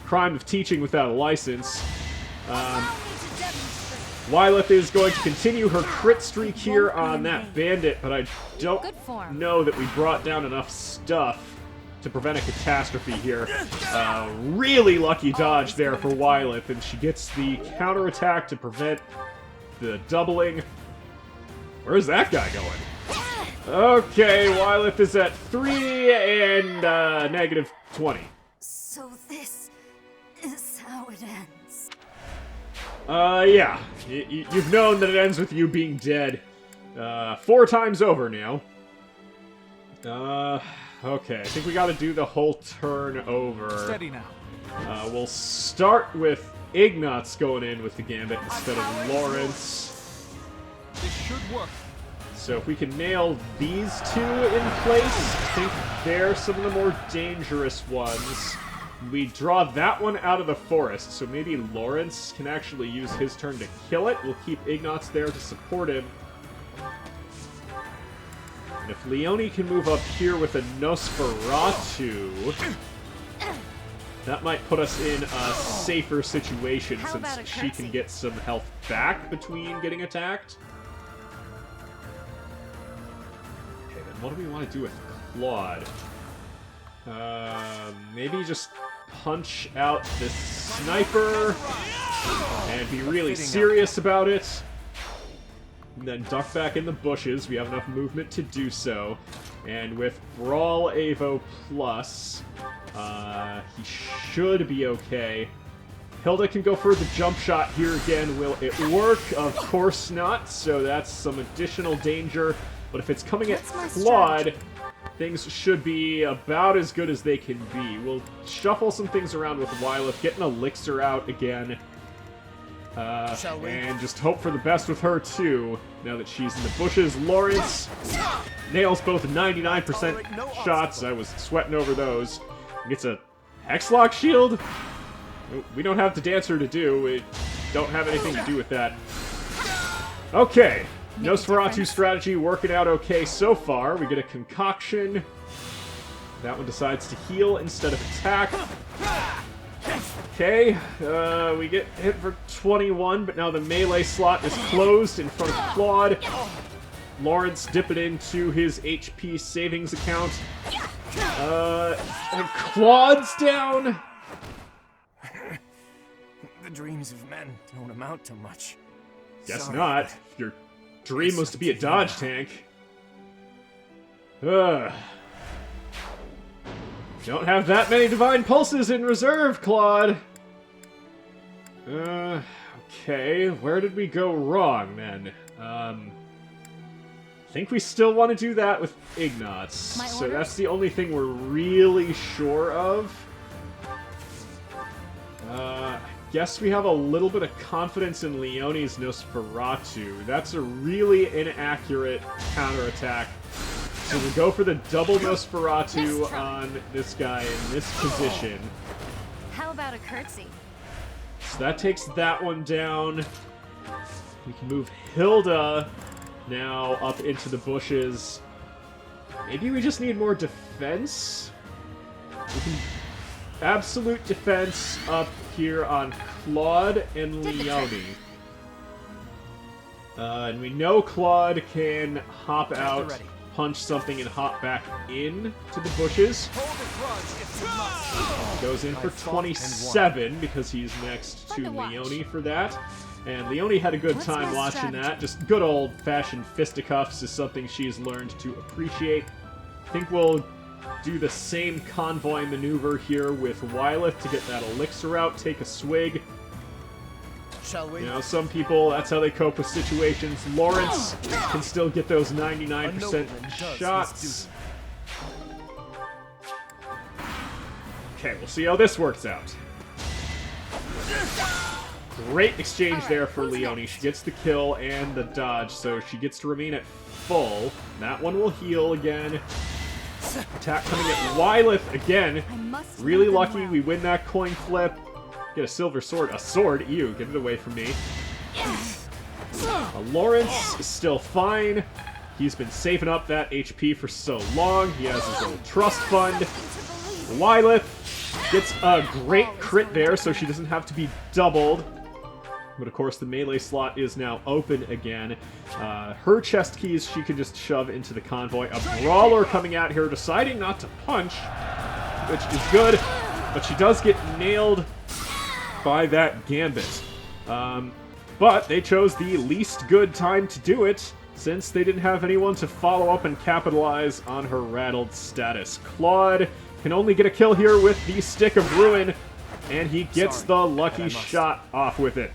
crime of teaching without a license. Whyleth is going to continue her crit streak here on that bandit, but I don't know that we brought down enough stuff to prevent a catastrophe here. Really lucky dodge there for Whyleth, and she gets the counterattack to prevent the doubling. Where's that guy going? Okay, Whyleth is at 3 and negative 20.
So this is how it ends.
Yeah. You've known that it ends with you being dead 4 times over now. Okay, I think we gotta do the whole turn over.
Steady now.
We'll start with Ignatz going in with the gambit instead of Lawrence.
This should work.
So if we can nail these 2 in place, I think they're some of the more dangerous ones. We draw that one out of the forest, so maybe Lawrence can actually use his turn to kill it. We'll keep Ignatz there to support him. And if Leone can move up here with a Nosferatu, that might put us in a safer situation since she can get some health back between getting attacked. Okay, then what do we want to do with Claude? Maybe just punch out this sniper and be really serious about it. And then duck back in the bushes. We have enough movement to do so. And with Brawl Avo Plus, he should be okay. Hilda can go for the jump shot here again. Will it work? Of course not. So that's some additional danger. But if it's coming at Claude, things should be about as good as they can be. We'll shuffle some things around with Whyleth, get an elixir out again. And just hope for the best with her, too, now that she's in the bushes. Lawrence nails both 99% shots. I was sweating over those. Gets a Hexlock shield? We don't have the dancer to do. We don't have anything to do with that. Okay. Nosferatu strategy working out okay so far. We get a concoction. That one decides to heal instead of attack. Okay, we get hit for 21, but now the melee slot is closed in front of Claude. Lawrence dipping into his HP savings account. And Claude's down.
The dreams of men don't amount to much.
Guess
Sorry,
not. Your dream was to be a dodge tank. Don't have that many divine pulses in reserve, Claude. Okay, where did we go wrong then? I think we still want to do that with Ignatz. So that's the only thing we're really sure of. I guess we have a little bit of confidence in Leone's Nosferatu. That's a really inaccurate counterattack. So we go for the double Nosferatu on this guy in this position.
How about a curtsy?
So that takes that one down. We can move Hilda now up into the bushes. Maybe we just need more defense? We can absolute defense up here on Claude and Leone. And we know Claude can hop out, punch something, and hop back in to the bushes. Goes in for 27 because he's next to Leone for that. And Leone had a good time watching that. Just good old-fashioned fisticuffs is something she's learned to appreciate. I think we'll do the same convoy maneuver here with Whyleth to get that elixir out, take a swig.
Shall we?
You know, some people, that's how they cope with situations. Lawrence can still get those 99% shots. Okay, we'll see how this works out. Great exchange there for Leone. She gets the kill and the dodge, so she gets to remain at full. That one will heal again. Attack coming at Whyleth again. Really lucky we win that coin flip. Get a silver sword. A sword? Ew, get it away from me. Lawrence is still fine. He's been saving up that HP for so long. He has his own trust fund. Whyleth gets a great crit there, so she doesn't have to be doubled. But of course, the melee slot is now open again. Her chest keys she can just shove into the convoy. A brawler coming at her, deciding not to punch, which is good. But she does get nailed by that gambit. But they chose the least good time to do it, since they didn't have anyone to follow up and capitalize on her rattled status. Claude can only get a kill here with the Stick of Ruin, and he gets the lucky shot off with it.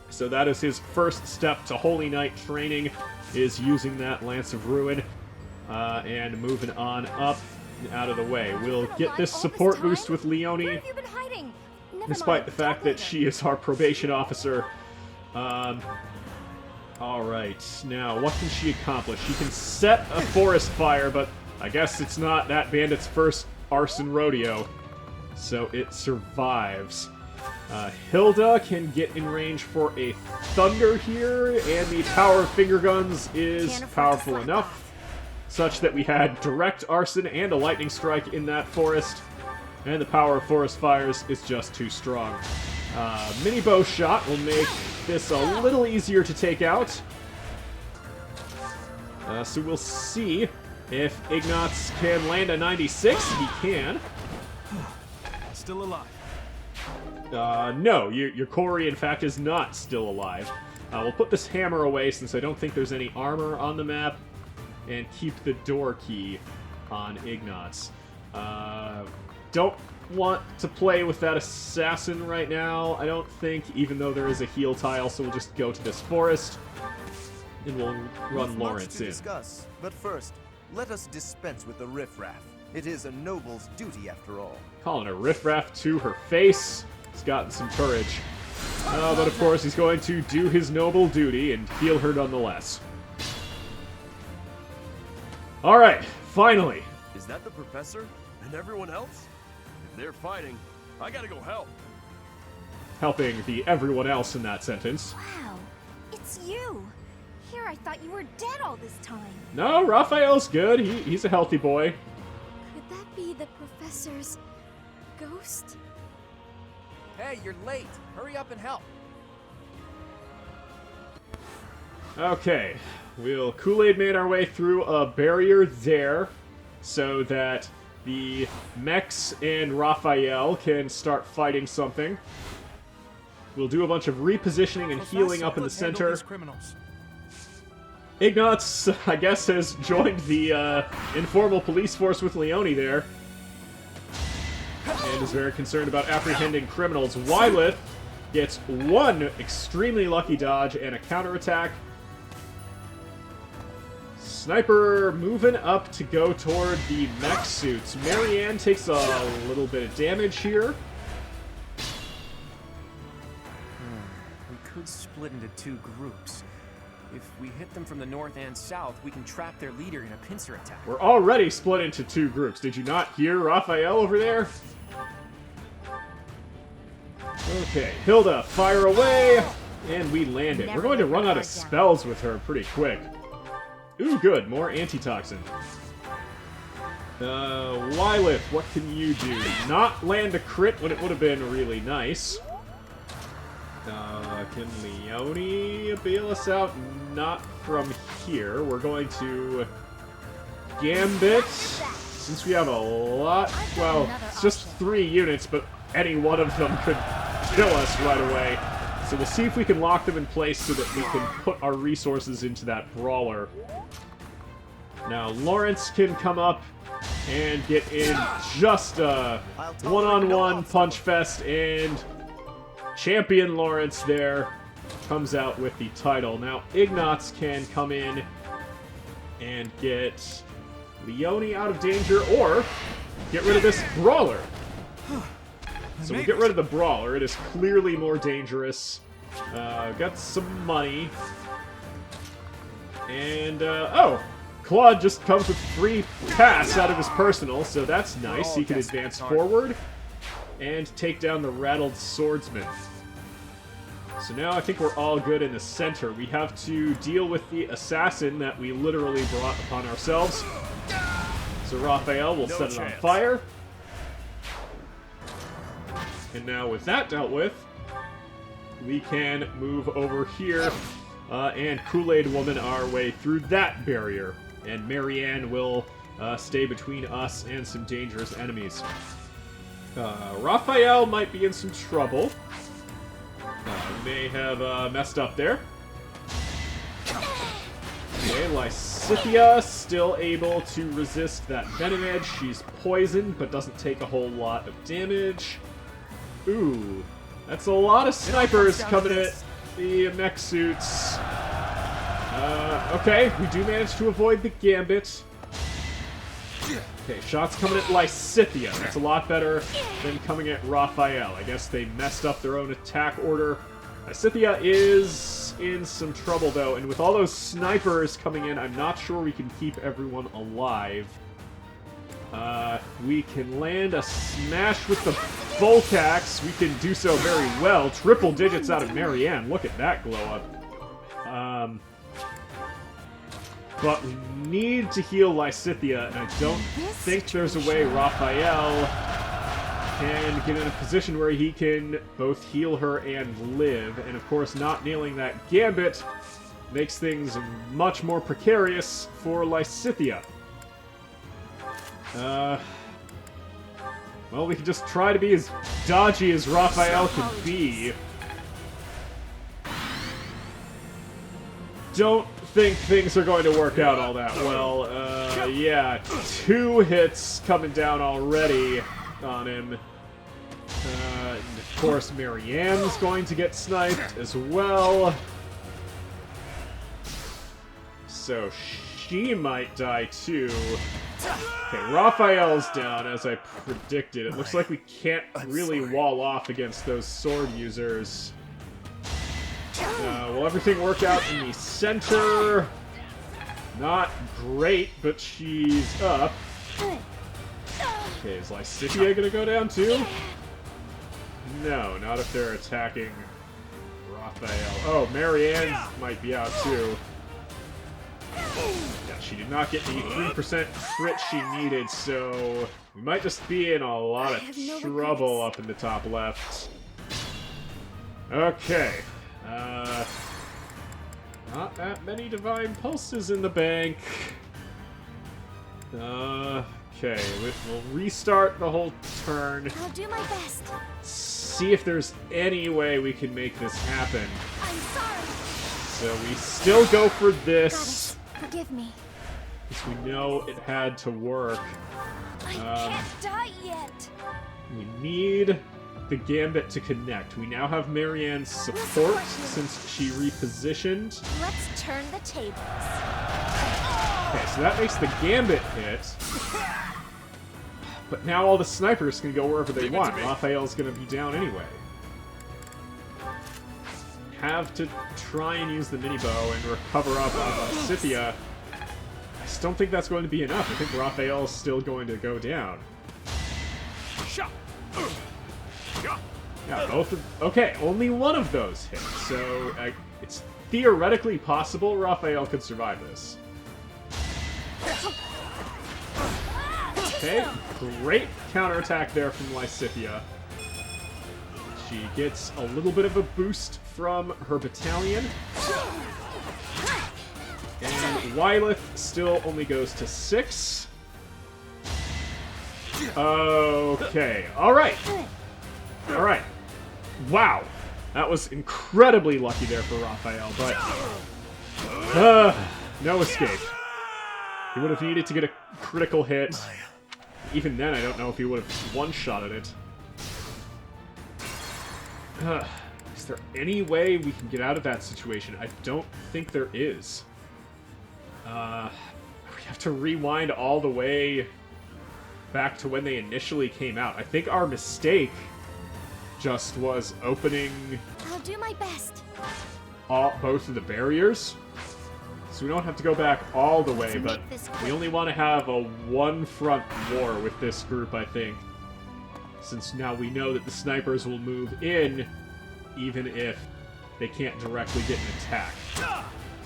So that is his first step to Holy Knight training, is using that Lance of Ruin, and moving on up and out of the way. We'll get this support boost with Leone, despite the fact that she is our probation officer. Alright, now what can she accomplish? She can set a forest fire, but I guess it's not that bandit's first arson rodeo, so it survives. Hilda can get in range for a thunder here, and the power of finger guns is powerful enough, such that we had direct arson and a lightning strike in that forest, and the power of forest fires is just too strong. Mini bow shot will make this a little easier to take out. So we'll see if Ignatz can land a 96. He can.
Still alive.
No, your Corey, in fact, is not still alive. We'll put this hammer away since I don't think there's any armor on the map, and keep the door key on Ignatz. Don't want to play with that assassin right now, I don't think, even though there is a heal tile, so we'll just go to this forest, and we'll run Lawrence in.
Discuss, but first, let us dispense with the riffraff. It is a noble's duty, after all.
Calling a riffraff to her face. He's gotten some courage. But of course, he's going to do his noble duty and heal her nonetheless. Alright, finally.
Is that the professor? And everyone else? If they're fighting, I gotta go help.
Helping the everyone else in that sentence.
Wow, it's you. Here, I thought you were dead all this time.
No, Raphael's good. He's a healthy boy.
Could that be the professor's ghost?
Hey, you're late. Hurry up and help.
Okay, we'll Kool-Aid Man our way through a barrier there so that the mechs and Raphael can start fighting something. We'll do a bunch of repositioning and healing up in the center. Ignatz, I guess, has joined the informal police force with Leone there, and is very concerned about apprehending criminals. Whyleth gets one extremely lucky dodge and a counterattack. Sniper moving up to go toward the mech suits. Marianne takes a little bit of damage here.
We could split into two groups. If we hit them from the north and south, we can trap their leader in a pincer attack.
We're already split into two groups. Did you not hear Raphael over there? Okay, Hilda, fire away! And we land it. We're going to run out of spells with her pretty quick. Ooh, good. More antitoxin. Whyleth, what can you do? Not land a crit when it would have been really nice. Can Leone bail us out? Not from here. We're going to Gambit. Since we have a lot... Well, it's just 3 units, but any one of them could kill us right away. So we'll see if we can lock them in place so that we can put our resources into that brawler. Now, Lawrence can come up and get in just a one-on-one punch fest, and Champion Lawrence there comes out with the title. Now, Ignatz can come in and get Leone out of danger, or get rid of this brawler. So we'll get rid of the brawler. It is clearly more dangerous. Got some money. And, oh! Claude just comes with free pass out of his personal, so that's nice. He can advance forward and take down the rattled swordsman. So now I think we're all good in the center. We have to deal with the assassin that we literally brought upon ourselves. So Raphael will set it on fire. And now with that dealt with, we can move over here and Kool-Aid Woman our way through that barrier. And Marianne will stay between us and some dangerous enemies. Raphael might be in some trouble. May have messed up there. Okay, Lysithea still able to resist that Venom Edge. She's poisoned, but doesn't take a whole lot of damage. Ooh, that's a lot of snipers coming at the mech suits. Okay, we do manage to avoid the gambit. Okay, shots coming at Lysithea. That's a lot better than coming at Raphael. I guess they messed up their own attack order. Lysithea is in some trouble, though, and with all those snipers coming in, I'm not sure we can keep everyone alive. We can land a smash with the Volcax. We can do so very well. Triple digits out of Marianne. Look at that glow up. But we need to heal Lysithea, and I don't think there's a way Raphael can get in a position where he can both heal her and live. And of course, not nailing that gambit makes things much more precarious for Lysithea. Well, we can just try to be as dodgy as Raphael can be. Don't think things are going to work out all that well. Yeah, 2 hits coming down already on him. And of course, Marianne's going to get sniped as well. So she might die too. Okay, Raphael's down, as I predicted. It looks like we can't really wall off against those sword users. Will everything work out in the center? Not great, but she's up. Okay, is Lysithea gonna go down too? No, not if they're attacking Raphael. Oh, Marianne might be out too. Yeah, she did not get the 3% crit she needed, so we might just be in a lot of trouble up in the top left. Okay. Not that many Divine Pulses in the bank. Okay, we'll restart the whole turn.
I'll do my best.
See if there's any way we can make this happen.
I'm sorry.
So we still go for this.
Forgive me.
Because we know it had to work.
I can't die yet.
We need the Gambit to connect. We now have Marianne's support since she repositioned.
Let's turn the tables.
Okay, so that makes the Gambit hit. But now all the snipers can go wherever they want. Raphael's going to be down anyway. Have to try and use the mini bow and recover up on Lysithea. I just don't think that's going to be enough. I think Raphael's still going to go down. Yeah, both of... Okay, only one of those hit. So it's theoretically possible Raphael could survive this. Okay, great counterattack there from Lysithea. She gets a little bit of a boost from her battalion. And Whyleth still only goes to 6. Okay, alright. Alright. Wow. That was incredibly lucky there for Raphael, but... no escape. He would have needed to get a critical hit. Even then, I don't know if he would have one-shotted it. Is there any way we can get out of that situation? I don't think there is. We have to rewind all the way back to when they initially came out. I think our mistake just was opening...
I'll do my best.
both of the barriers. so we don't have to go back all the way, but we only want to have a one-front war with this group, I think. Since now we know that the snipers will move in, even if they can't directly get an attack.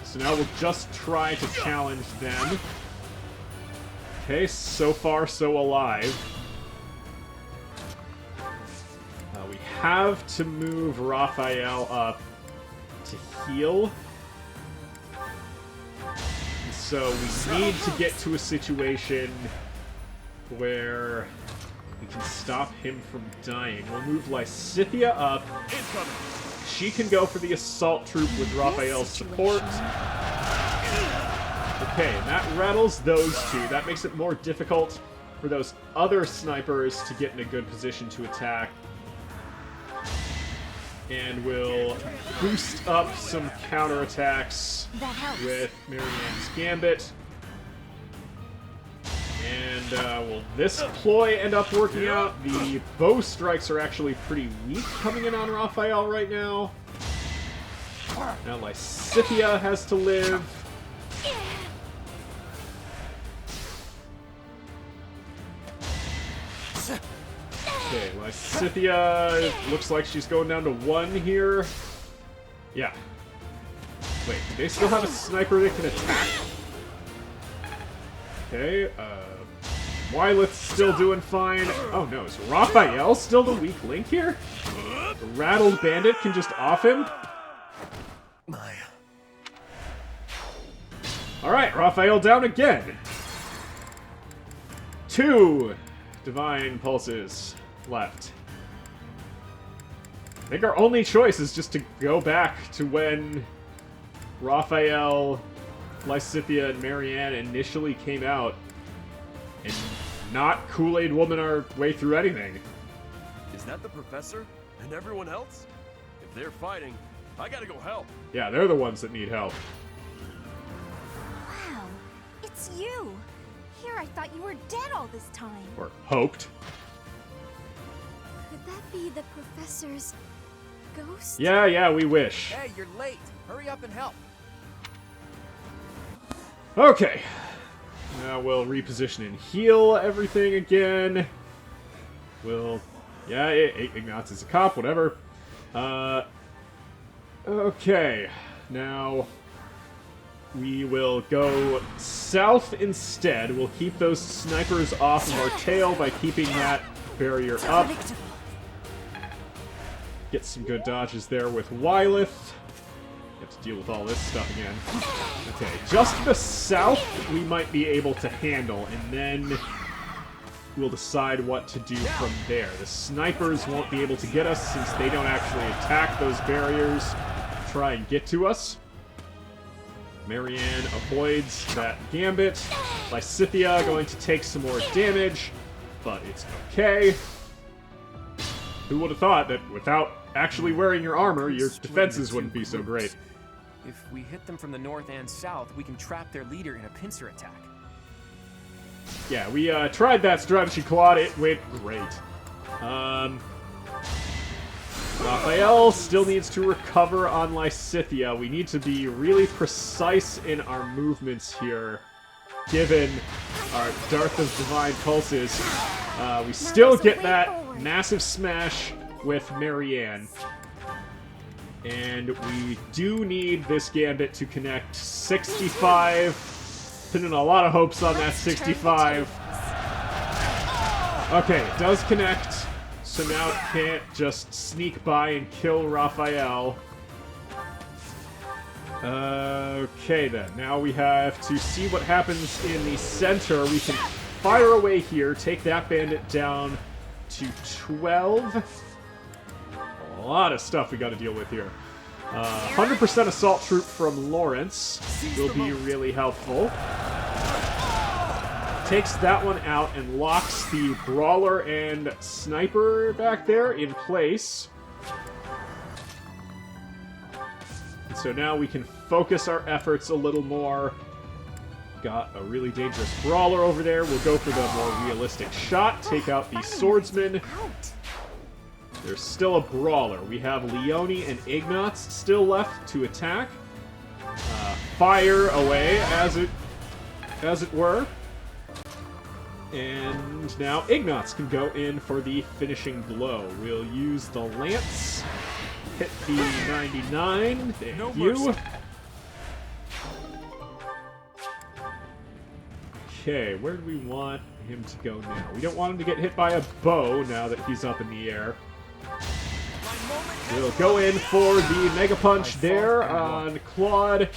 So now we'll just try to challenge them. Okay, so far so alive. We have to move Raphael up to heal. So we need to get to a situation where we can stop him from dying. We'll move Lysithea up. She can go for the assault troop with Raphael's support. Okay, and that rattles those two. That makes it more difficult for those other snipers to get in a good position to attack. And we'll boost up some counterattacks with Marianne's Gambit. And will this ploy end up working out? The bow strikes are actually pretty weak coming in on Raphael right now. Now Lysithea has to live. Okay, Lysithea looks like she's going down to 1 here. Yeah. Wait, do they still have a sniper that can attack? Okay, Whyleth's still doing fine. Oh no, is Raphael still the weak link here? The rattled bandit can just off him? Alright, Raphael down again. 2 divine pulses left. I think our only choice is just to go back to when Raphael, Lysithea, and Marianne initially came out and not Kool-Aid Woman our way through anything.
Is that the professor and everyone else? If they're fighting, I gotta go help.
Yeah, they're the ones that need help.
Wow, it's you. Here, I thought you were dead all this time.
Or hoped.
Could that be the professor's ghost?
Yeah, we wish.
Hey, you're late. Hurry up and help.
Okay. Now we'll reposition and heal everything again. We'll... Yeah, Ignatz is a cop, whatever. Okay. Now... we will go south instead. We'll keep those snipers off of our tail by keeping that barrier up. Get some good dodges there with Whyleth. Have to deal with all this stuff again. Okay, just to the south we might be able to handle, and then we'll decide what to do from there. The snipers won't be able to get us since they don't actually attack those barriers to try and get to us. Marianne avoids that gambit. Lysithea going to take some more damage, but it's okay. Who would have thought that without actually wearing your armor, your defenses wouldn't be so great?
If we hit them from the north and south, we can trap their leader in a pincer attack.
Yeah, we tried that strategy, Claude. It went great. Raphael still needs to recover on Lysithea. We need to be really precise in our movements here, given our Dearth of Divine Pulses. We still get that massive smash with Marianne. And we do need this gambit to connect 65. Pinning a lot of hopes on that 65. Okay, it does connect. So now it can't just sneak by and kill Raphael. Okay then, now we have to see what happens in the center. We can fire away here, take that bandit down to 12. A lot of stuff we gotta deal with here. 100% assault troop from Lawrence will be really helpful. Takes that one out and locks the brawler and sniper back there in place. And so now we can focus our efforts a little more. Got a really dangerous brawler over there. We'll go for the more realistic shot. Take out the swordsman. There's still a brawler. We have Leone and Ignatz still left to attack. fire away, as it were. And now Ignatz can go in for the finishing blow. We'll use the lance. Hit the 99. Thank you. Okay, where do we want him to go now? We don't want him to get hit by a bow now that he's up in the air. We'll go in for the Mega Punch there on Claude.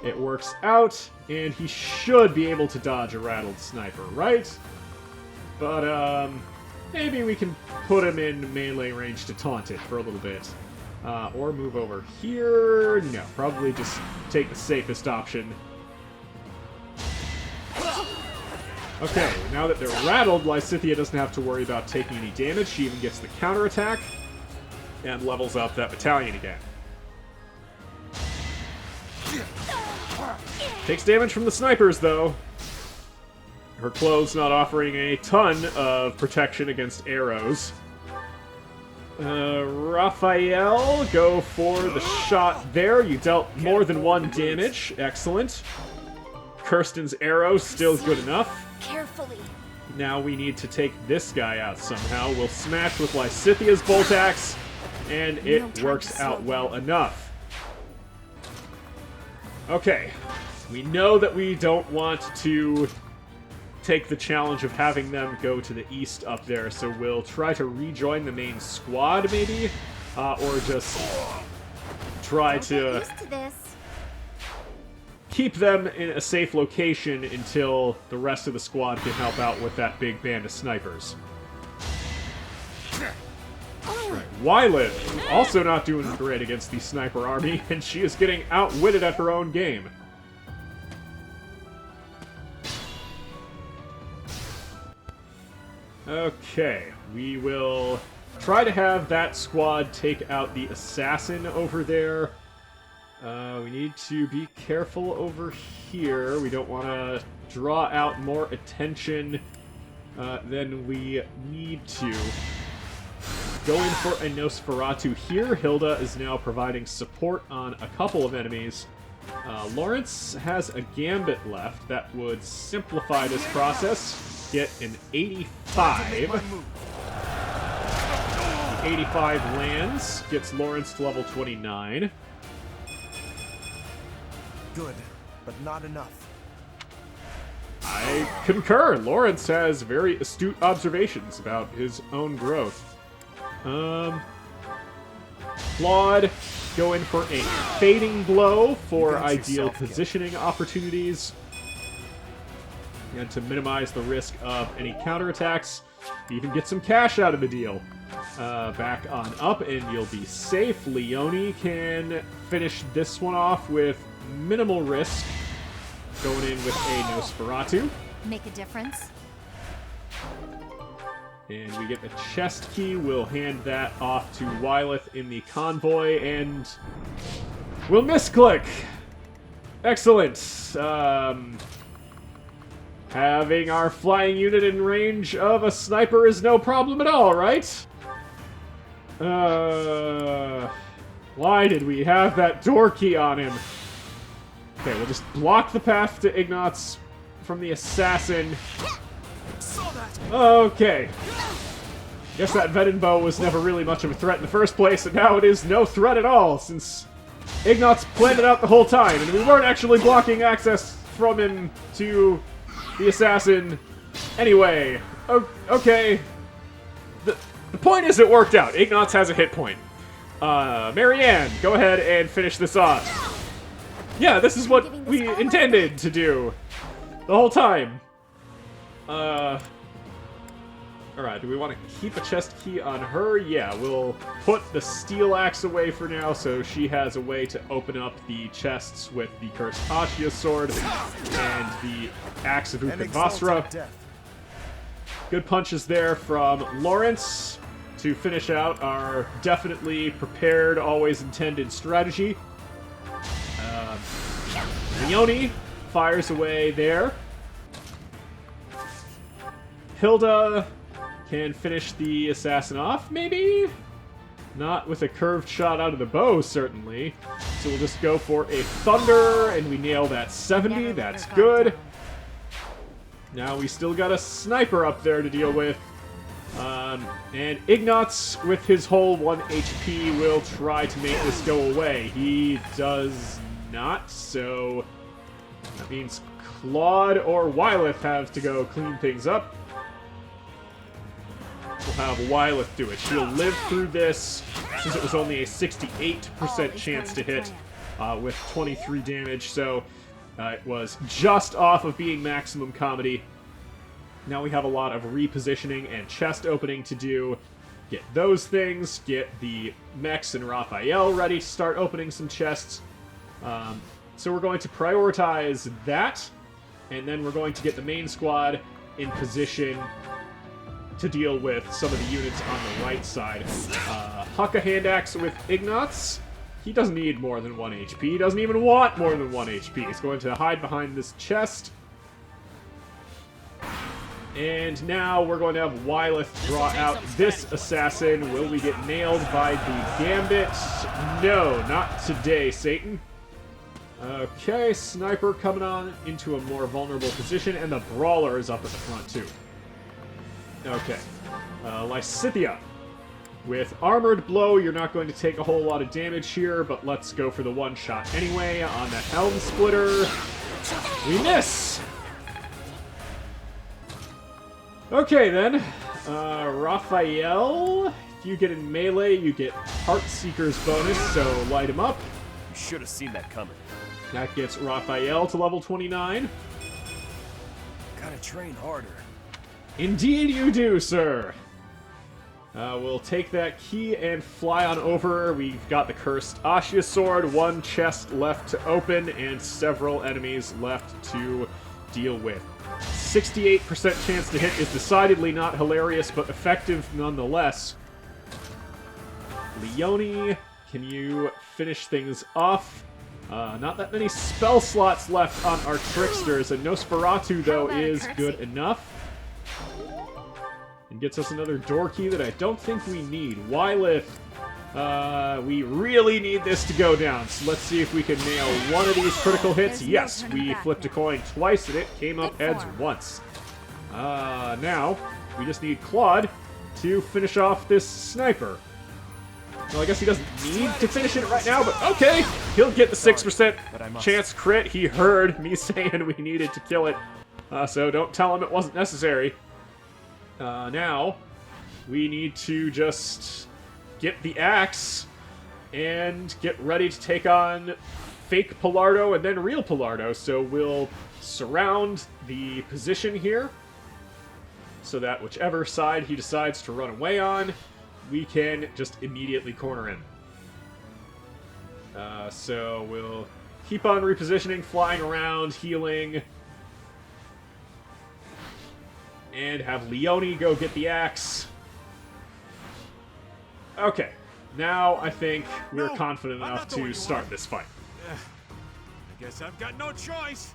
It works out, and he should be able to dodge a rattled sniper, right? But, maybe we can put him in melee range to taunt it for a little bit. Or move over here. No, probably just take the safest option. Okay, now that they're rattled, Lysithea doesn't have to worry about taking any damage. She even gets the counterattack and levels up that battalion again. Takes damage from the snipers, though. Her clothes not offering a ton of protection against arrows. Raphael, go for the shot there. You dealt more than one damage. Excellent. Kirsten's arrow still good enough.
Carefully.
Now we need to take this guy out somehow. We'll smash with Lysithea's bolt axe, and it works out well enough. Okay. We know that we don't want to take the challenge of having them go to the east up there, so we'll try to rejoin the main squad, maybe? Or just try to keep them in a safe location until the rest of the squad can help out with that big band of snipers. Right. Whyleth, also not doing great against the sniper army, and she is getting outwitted at her own game. Okay, we will try to have that squad take out the assassin over there. We need to be careful over here. We don't want to draw out more attention than we need to. Going for a Nosferatu here. Hilda is now providing support on a couple of enemies. Lawrence has a gambit left that would simplify this process. Get an 85. 85 lands. Gets Lawrence to level 29.
Good, but not enough.
I concur. Lawrence has very astute observations about his own growth. Claude, go in for a fading blow for ideal positioning opportunities. And to minimize the risk of any counterattacks, even get some cash out of the deal. Back on up, and you'll be safe. Leone can finish this one off with minimal risk. Going in with a Nosferatu.
Make a difference.
And we get the chest key. We'll hand that off to Whyleth in the convoy, and we'll misclick. Excellent. Having our flying unit in range of a sniper is no problem at all, right? Why did we have that door key on him? Okay, we'll just block the path to Ignatz from the assassin. Okay. Guess that venom bow was never really much of a threat in the first place, and now it is no threat at all, since Ignatz planned it out the whole time, and we weren't actually blocking access from him to the assassin. Anyway, okay. The point is it worked out. Ignatz has a hit point. Marianne, go ahead and finish this off. Yeah, this is what we intended to do the whole time. Alright, do we want to keep a chest key on her? Yeah, we'll put the steel axe away for now, so she has a way to open up the chests with the Cursed Ashia sword and the Axe of Ukadvasra. Good punches there from Lawrence to finish out our definitely prepared, always intended strategy. Leone fires away there. Hilda can finish the assassin off, maybe? Not with a curved shot out of the bow, certainly. So we'll just go for a Thunder, and we nail that 70. That's good. Now we still got a Sniper up there to deal with. And Ignatz, with his whole 1 HP, will try to make this go away. He does not, so that means Claude or Whyleth have to go clean things up. We'll have Whyleth do it. She'll live through this, since it was only a 68% chance to hit with 23 damage, so it was just off of being maximum comedy. Now we have a lot of repositioning and chest opening to do. Get those things, get the mechs and Raphael ready to start opening some chests. So we're going to prioritize that, and then we're going to get the main squad in position to deal with some of the units on the right side. Huck a hand axe with Ignatz. He doesn't need more than 1 HP. He doesn't even want more than 1 HP. He's going to hide behind this chest. And now we're going to have Whyleth draw out this assassin. Will we get nailed by the Gambit? No, not today, Satan. Okay, Sniper coming on into a more vulnerable position, and the Brawler is up at the front, too. Okay. Lysithea. With Armored Blow, you're not going to take a whole lot of damage here, but let's go for the one-shot anyway on the Helm Splitter. We miss! Okay, then. Raphael, if you get in melee, you get Heartseeker's bonus, so light him up.
You should have seen that coming.
That gets Raphael to level 29.
Gotta train harder.
Indeed you do, sir. We'll take that key and fly on over. We've got the Cursed Ashia Sword, 1 chest left to open, and several enemies left to deal with. 68% chance to hit is decidedly not hilarious, but effective nonetheless. Leone, can you finish things off? Not that many spell slots left on our Tricksters, and Nosferatu, though, is good enough. And gets us another door key that I don't think we need. Whyleth, we really need this to go down, so let's see if we can nail one of these critical hits. Yes, we flipped a coin twice and it came up heads once. Now, we just need Claude to finish off this Sniper. Well, I guess he doesn't need to finish it right now, but okay! He'll get the 6% chance crit. He heard me saying we needed to kill it, so don't tell him it wasn't necessary. Now, we need to just get the axe and get ready to take on fake Pillardo and then real Pillardo. So we'll surround the position here so that whichever side he decides to run away on, we can just immediately corner him. So we'll keep on repositioning, flying around, healing, and have Leone go get the axe. Okay, now I think we're confident enough to start this fight.
I guess I've got no choice.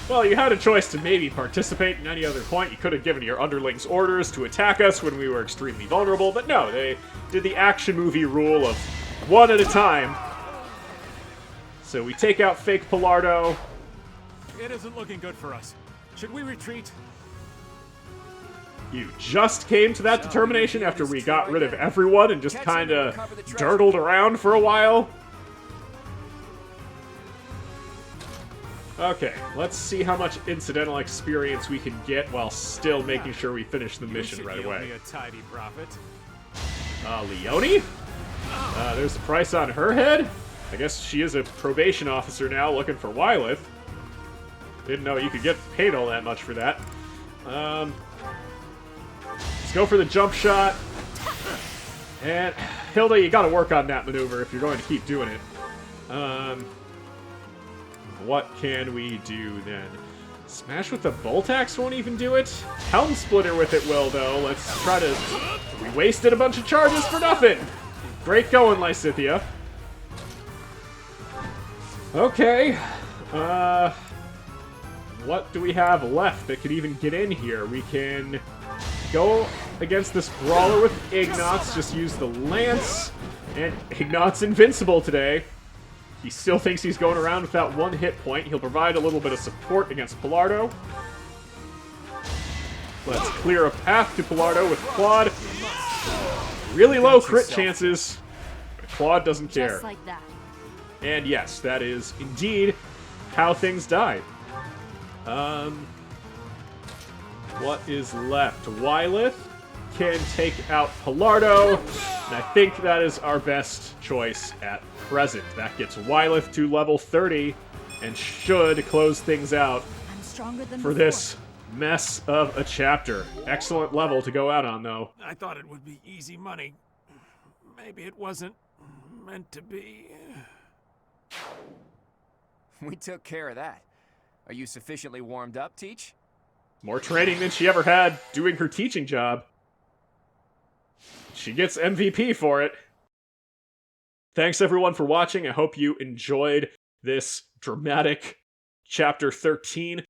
Well, you had a choice to maybe participate in any other point. You could have given your underlings orders to attack us when we were extremely vulnerable, but no, they did the action movie rule of 1 at a time. So we take out fake Pillardo.
It isn't looking good for us. Should we retreat?
You just came to that determination after we got rid of everyone and just kind of dirtled around for a while? Okay, let's see how much incidental experience we can get while still making sure we finish the mission right away.
A tidy profit.
Leone? There's the price on her head? I guess she is a probation officer now looking for Whyleth. Didn't know you could get paid all that much for that. Let's go for the jump shot. And Hilda, you gotta work on that maneuver if you're going to keep doing it. What can we do then? Smash with the bolt axe won't even do it? Helm Splitter with it will, though. Let's try to... We wasted a bunch of charges for nothing! Great going, Lysithea. Okay. What do we have left that could even get in here? We can go against this Brawler with Ignatz. Just use the Lance. And Ignat's invincible today. He still thinks he's going around with that 1 hit point. He'll provide a little bit of support against Pilardo. Let's clear a path to Pilardo with Claude. Really low crit chances. But Claude doesn't care.
Just like that.
And yes, that is indeed how things died. What is left? Whyleth can take out Pilardo, and I think that is our best choice at present. That gets Whyleth to level 30 and should close things out
I'm stronger than
for this mess of a chapter. Excellent level to go out on, though.
I thought it would be easy money. Maybe it wasn't meant to be.
We took care of that. Are you sufficiently warmed up, Teach?
More training than she ever had doing her teaching job. She gets MVP for it. Thanks everyone for watching. I hope you enjoyed this dramatic Chapter 13.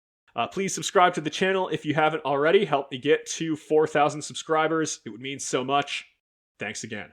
Please subscribe to the channel if you haven't already. Help me get to 4,000 subscribers. It would mean so much. Thanks again.